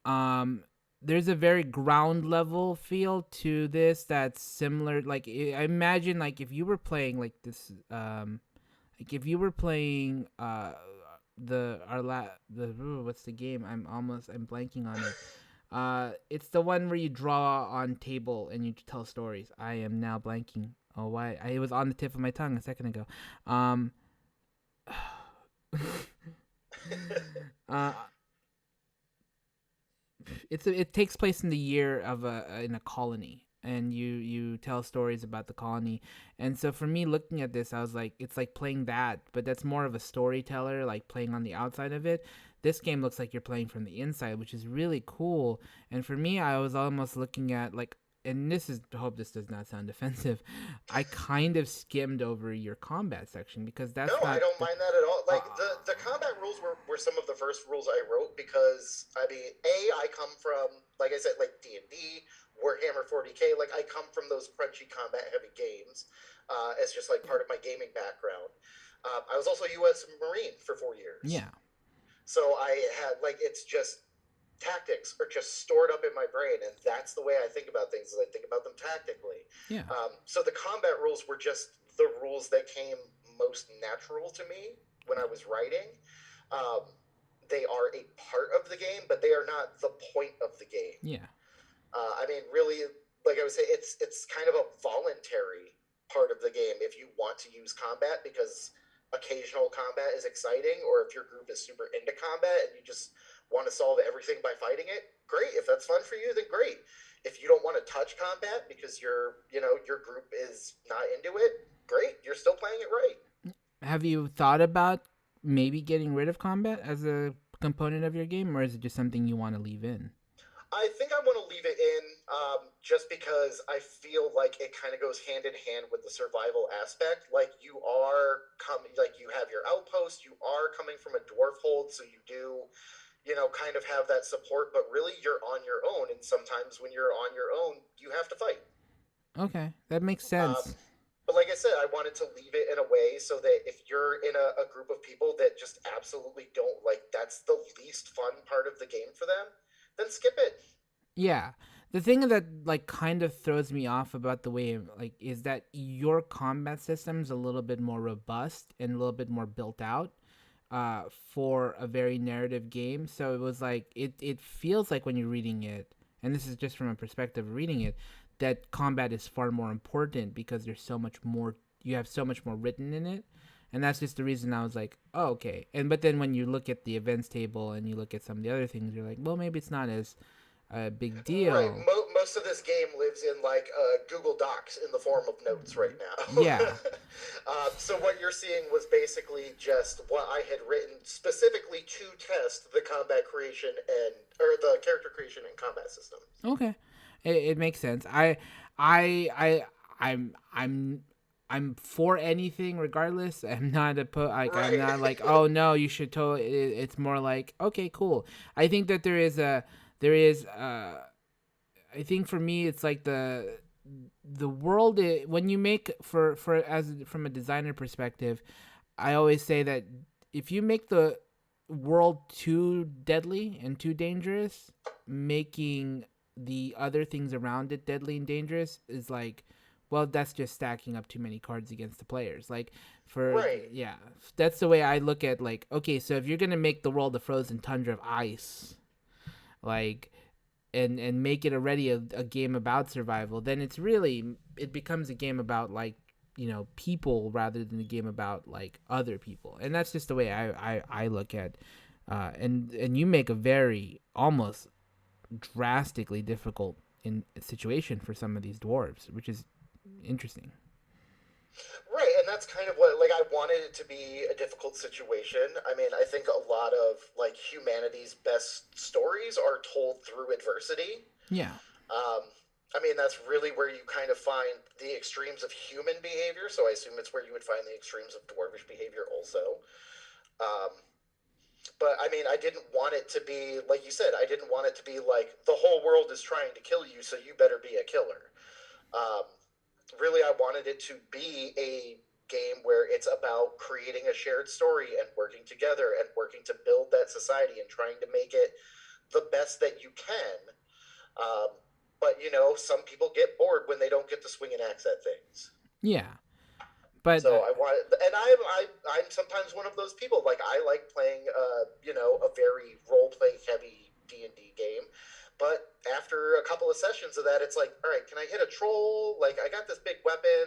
um, there's a very ground level feel to this that's similar. Like I imagine like if you were playing like this, like if you were playing what's the game? I'm blanking on it. It's the one where you draw on table and you tell stories. I am now blanking. Oh, why? It was on the tip of my tongue a second ago. Um, uh, it takes place in the year of in a colony, and you tell stories about the colony. And so for me, looking at this, I was like, it's like playing that, but that's more of a storyteller, like playing on the outside of it. This game looks like you're playing from the inside, which is really cool. And for me, I was almost looking at like, and this is, I hope this does not sound offensive, I kind of skimmed over your combat section because No, that's I not don't the, mind that at all. uh, Like the combat rules were some of the first rules I wrote because I mean, I come from like I said, like D&D, Warhammer 40K. Like I come from those crunchy combat heavy games as just like part of my gaming background. I was also a U.S. Marine for 4 years, yeah, so I had like it's just tactics are just stored up in my brain, and that's the way I think about things. Is I think about them tactically. yeah, So the combat rules were just the rules that came most natural to me when I was writing. Um, they are a part of the game, but they are not the point of the game. yeah, I mean, really, like I would say, it's kind of a voluntary part of the game if you want to use combat because occasional combat is exciting, or if your group is super into combat and you just want to solve everything by fighting it, great. If that's fun for you, then great. If you don't want to touch combat because your group is not into it, great. You're still playing it right. have you thought about maybe getting rid of combat as a component of your game, or is it just something you want to leave in? I think I want to leave it in just because I feel like it kind of goes hand in hand with the survival aspect. Like you are coming, like you have your outpost, you are coming from a dwarf hold, so you do, kind of have that support. But really, you're on your own, and sometimes when you're on your own, you have to fight. Okay, that makes Um, sense. but like I said, I wanted to leave it in a way so that if you're in a group of people that just absolutely don't like, that's the least fun part of the game for them, then skip it. Yeah. The thing that like kind of throws me off about the way like is that your combat system's a little bit more robust and a little bit more built out for a very narrative game. So it was like it feels like when you're reading it, and this is just from a perspective of reading it, that combat is far more important because there's so much more, you have so much more written in it. And that's just the reason I was like, oh, okay. And but then when you look at the events table and you look at some of the other things, you're like, well, maybe it's not as a big Right. deal. Most of this game lives in like Google Docs in the form of notes right now. Yeah. So what you're seeing was basically just what I had written specifically to test the combat creation and or the character creation and combat system. Okay, it makes sense. I, I'm I'm for anything regardless. I'm not I'm Right. not like, oh no, you should totally. It's more like, okay, cool. I think that there is I think for me it's like the world when you make for as from a designer perspective, I always say that if you make the world too deadly and too dangerous, making the other things around it deadly and dangerous is like, well, that's just stacking up too many cards against the players. Like, for Right. yeah, that's the way I look at, like, okay, so if you're gonna make the world a frozen tundra of ice, like, and make it already a game about survival, then it becomes a game about, like, people rather than a game about like other people. And that's just the way I look at and you make a very almost drastically difficult in situation for some of these dwarves, which is interesting. Right, and that's kind of what like I wanted it to be a difficult situation. I mean, I think a lot of like humanity's best stories are told through adversity. Yeah. Um, I mean, that's really where you kind of find the extremes of human behavior. So I assume it's where you would find the extremes of dwarvish behavior also. Um, but I mean, I didn't want it to be like you said. I didn't want it to be like the whole world is trying to kill you, so you better be a killer. Um, Really, I wanted it to be a game where it's about creating a shared story and working together and working to build that society and trying to make it the best that you can. Um, but some people get bored when they don't get to swing an axe at things. Yeah. But So I want, and I'm sometimes one of those people. Like I like playing, a very role play heavy D&D game. But after a couple of sessions of that, it's like, all right, can I hit a troll? Like I got this big weapon.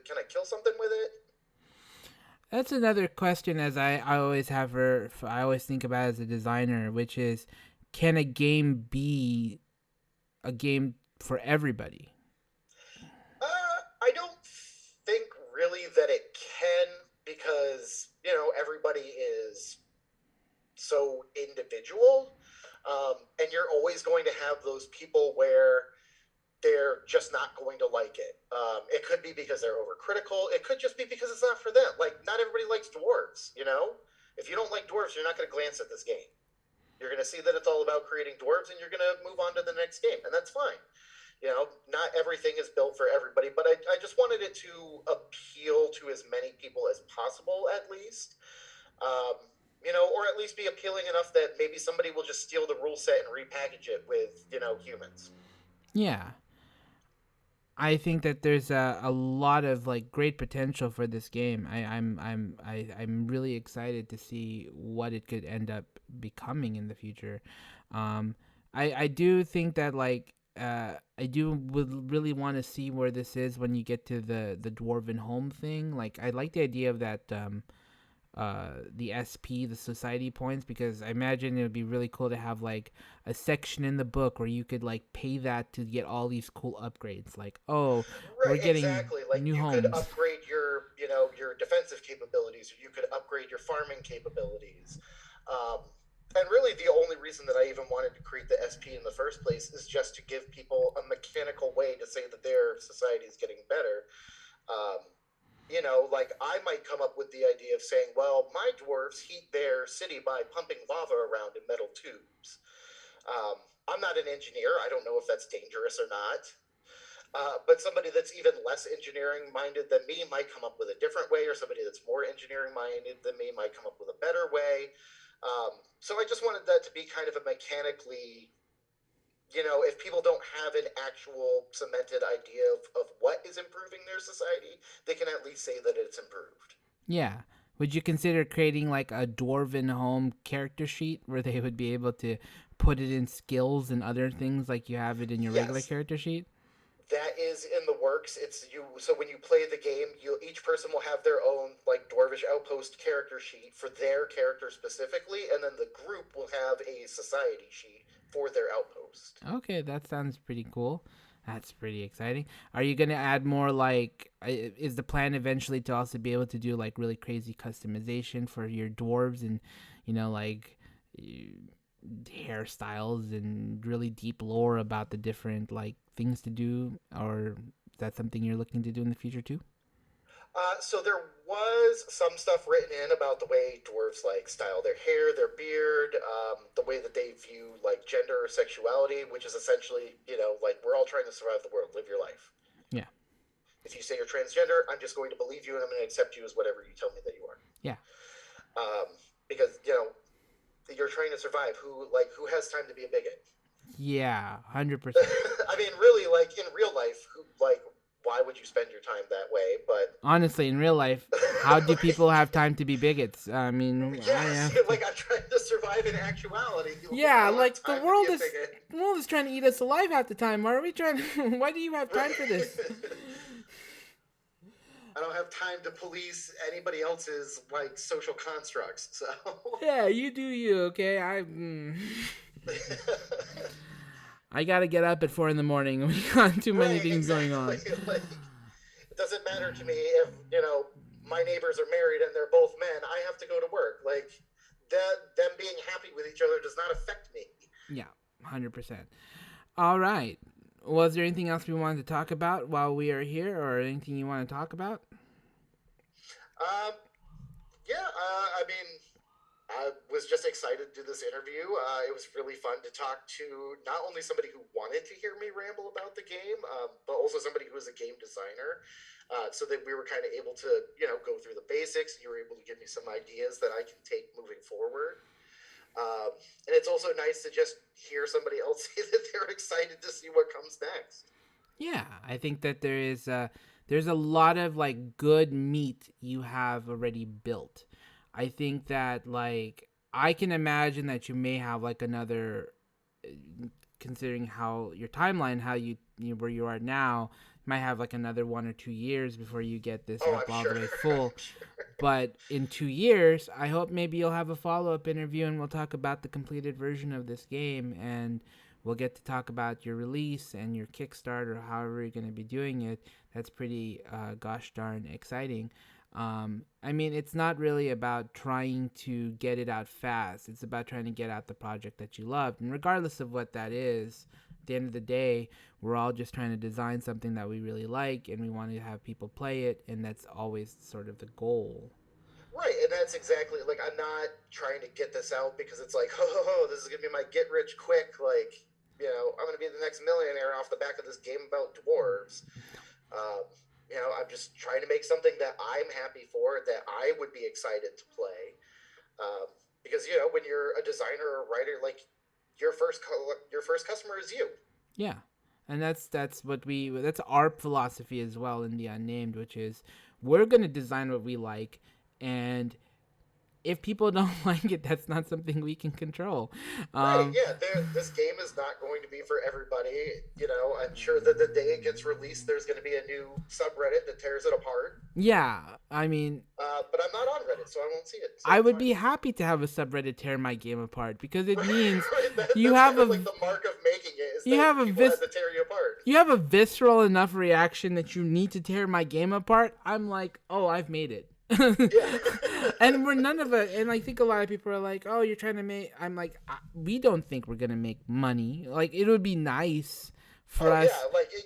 Can I kill something with it? that's another question, as I always have I always think about as a designer, which is, can a game be a game for everybody? I don't think really that it can because everybody is so individual, and you're always going to have those people where they're just not going to like it. It could be because they're overcritical. It could just be because it's not for them. Like not everybody likes dwarves. If you don't like dwarves, you're not going to glance at this game. You're going to see that it's all about creating dwarves, and you're going to move on to the next game, and that's fine. Not everything is built for everybody, but I just wanted it to appeal to as many people as possible, at least. Or at least be appealing enough that maybe somebody will just steal the rule set and repackage it with, humans. Yeah. I think that there's a lot of like great potential for this game. I'm really excited to see what it could end up becoming in the future. Um, I do think that like I do would really want to see where this is when you get to the dwarven home thing. Like I like the idea of that the SP, the society points, because I imagine it would be really cool to have like a section in the book where you could like pay that to get all these cool upgrades. Like, oh, we're Right, getting exactly. Like new you could homes. upgrade your defensive capabilities, or you could upgrade your farming capabilities. Um, and really, the only reason that I even wanted to create the SP in the first place is just to give people a mechanical way to say that their society is getting better. Um, like I might come up with the idea of saying, well, my dwarves heat their city by pumping lava around in metal tubes. I'm not an engineer. I don't know if that's dangerous or not. But somebody that's even less engineering minded than me might come up with a different way, or somebody that's more engineering minded than me might come up with a better way. So I just wanted that to be kind of a mechanically, if people don't have an actual cemented idea of what is improving their society, they can at least say that it's improved. Yeah. Would you consider creating like a dwarven home character sheet where they would be able to put it in skills and other things like you have it in your regular Yes, character sheet? that is in the works. It's you. So when you play the game, each person will have their own like Dwarvish Outpost character sheet for their character specifically, and then the group will have a society sheet for their outpost. Okay, that sounds pretty cool. That's pretty exciting. Are you gonna add more like? Is the plan eventually to also be able to do like really crazy customization for your dwarves and, like hairstyles and really deep lore about the different like things to do, or is that something you're looking to do in the future too? So there was some stuff written in about the way dwarves like style their hair, their beard, the way that they view like gender or sexuality, which is essentially, like we're all trying to survive the world, live your life. Yeah. If you say you're transgender, I'm just going to believe you and I'm going to accept you as whatever you tell me that you are. Yeah. Because you're trying to survive. Who has time to be a bigot? Yeah, 100%. I mean, really, like in real life, why would you spend your time that way? But honestly, in real life, how do people have time to be bigots? I mean, yes, like I'm trying to survive in actuality. Yeah, like the world is trying to eat us alive half the time. Why are we trying? Why do you have time for this? I don't have time to police anybody else's like social constructs. So yeah, you do you. Okay, I gotta get up at 4 a.m. We got too many things going on. It doesn't matter to me if my neighbors are married and they're both men. I have to go to work. Like them being happy with each other does not affect me. Yeah, 100%. All right. Was there anything else we wanted to talk about while we are here, or anything you want to talk about? Yeah. I mean, I was just excited to do this interview. It was really fun to talk to not only somebody who wanted to hear me ramble about the game, but also somebody who was a game designer, so that we were kind of able to, go through the basics. You were able to give me some ideas that I can take moving forward. And it's also nice to just hear somebody else say that they're excited to see what comes next. Yeah, I think that there's a lot of like good meat you have already built. I think that like I can imagine that you may have like another, considering how your timeline, how you where you are now, might have like another 1 or 2 years before you get this up all the way full. But in 2 years, I hope maybe you'll have a follow-up interview and we'll talk about the completed version of this game, and we'll get to talk about your release and your Kickstarter, however you're going to be doing it. That's pretty gosh darn exciting. I mean, it's not really about trying to get it out fast. It's about trying to get out the project that you loved. And regardless of what that is, at the end of the day, we're all just trying to design something that we really like and we want to have people play it. And that's always sort of the goal. Right, and that's exactly, like, I'm not trying to get this out because it's like, ho, this is going to be my get rich quick, like, I'm going to be the next millionaire off the back of this game about dwarves. I'm just trying to make something that I'm happy for, that I would be excited to play. Because, when you're a designer or a writer, like, your first customer is you. Yeah. And that's our philosophy as well in the Unnamed, which is we're going to design what we like, and if people don't like it, that's not something we can control. Right, yeah, this game is not going to be for everybody. I'm sure that the day it gets released, there's going to be a new subreddit that tears it apart. Yeah, I mean... but I'm not on Reddit, so I won't see it. So I would be happy to have a subreddit tear my game apart, because it means that's you have like the mark of making it, is you that have people have to tear you apart. You have a visceral enough reaction that you need to tear my game apart. I'm like, oh, I've made it. And we're none of it, and I think a lot of people are like, oh, you're trying to make... I'm like, we don't think we're gonna make money. Like, it would be nice for us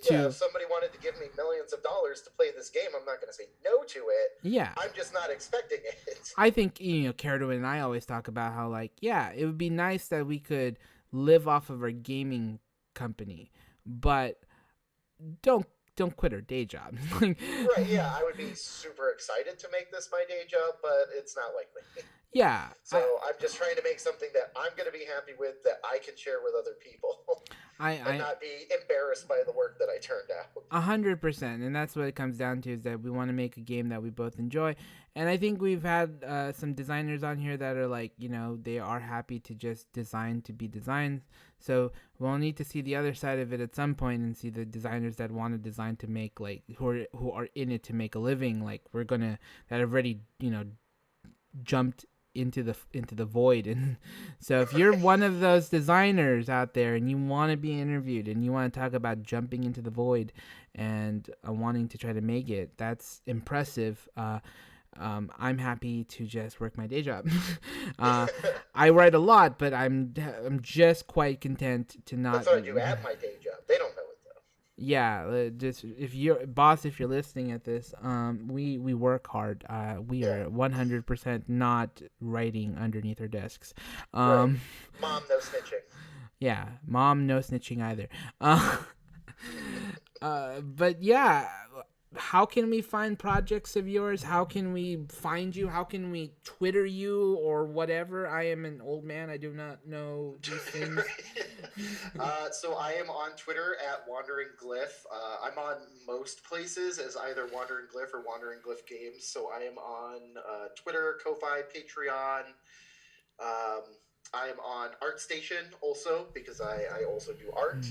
if somebody wanted to give me millions of dollars to play this game, I'm not gonna say no to it. Yeah, I'm just not expecting it. I think Caradwin and I always talk about how, like, yeah, it would be nice that we could live off of our gaming company, but don't quit our day job. Right, yeah, I would be super excited to make this my day job, but it's not likely. Yeah. So I'm just trying to make something that I'm going to be happy with, that I can share with other people. and I not be embarrassed by the work that I turned out. 100%, and that's what it comes down to, is that we want to make a game that we both enjoy. And I think we've had some designers on here that are like, they are happy to just design to be designed. So we'll need to see the other side of it at some point and see the designers that want to design to make, like, who are in it to make a living, like that have already jumped into the void. And so if you're one of those designers out there and you want to be interviewed and you want to talk about jumping into the void and wanting to try to make it, that's impressive. I'm happy to just work my day job. I write a lot, but I'm just quite content to That's not. what I do at my day job. They don't know it though. Yeah, just if you're boss, if you're listening at this, we work hard. We Yeah. are 100% not writing underneath our desks. Right. Mom, no snitching. Yeah, mom, no snitching either. But yeah, how can we find projects of yours? How can we find you? How can we Twitter you or whatever? I am an old man. I do not know these things. So I am on Twitter at Wandering Glyph. I'm on most places as either Wandering Glyph or Wandering Glyph Games. So I am on Twitter, Ko-Fi, Patreon. I am on ArtStation also because I also do art.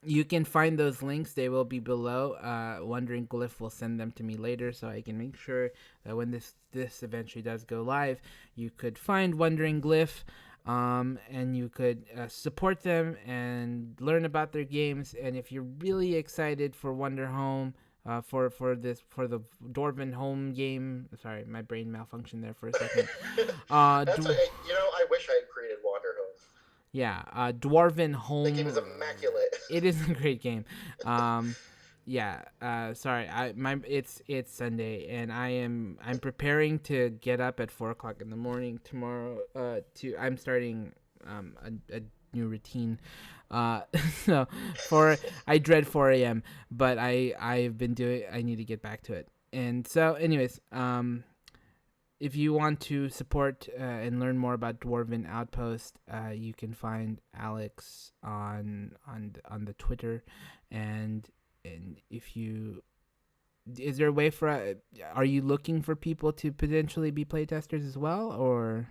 You can find those links. They will be below. Wandering Glyph will send them to me later, so I can make sure that when this eventually does go live, you could find Wandering Glyph, and you could support them and learn about their games. And if you're really excited for Wonder Home, for the Dwarven Home game. Sorry, my brain malfunctioned there for a second. That's I wish I had created Wander Home. Yeah, Dwarven Home. The game is immaculate. It is a great game. Yeah. Sorry. It's Sunday, and I'm preparing to get up at 4:00 in the morning tomorrow. I'm starting a new routine. So I dread 4 a.m. But I've been doing. I need to get back to it. And so, anyways, if you want to support and learn more about Dwarven Outpost, you can find Alex on the Twitter, and if you, is there a way for? Are you looking for people to potentially be playtesters as well, or?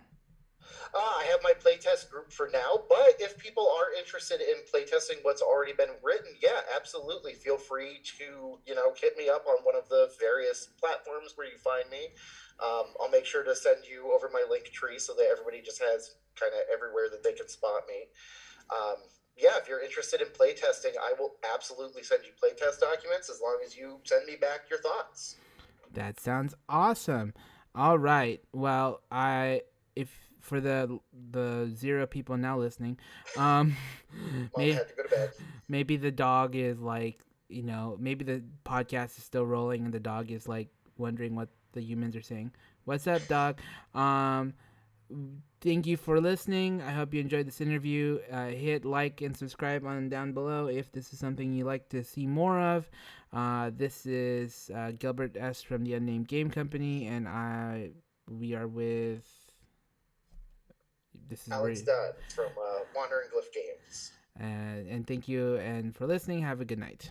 I have my playtest group for now, but if people are interested in playtesting what's already been written, yeah, absolutely. Feel free to, hit me up on one of the various platforms where you find me. I'll make sure to send you over my link tree so that everybody just has kind of everywhere that they can spot me. Yeah, if you're interested in playtesting, I will absolutely send you playtest documents as long as you send me back your thoughts. That sounds awesome. All right. Well, if for the 0 people now listening, Mom had to go to bed. Maybe the dog is like, maybe the podcast is still rolling and the dog is like wondering what the humans are saying. What's up, dog? Thank you for listening. I hope you enjoyed this interview. Hit like and subscribe on down below if this is something you like to see more of. This is Gilbert S. from the Unnamed Game Company, and we are with. This is Alex Dunn from Wandering Glyph Games. And thank you and for listening. Have a good night.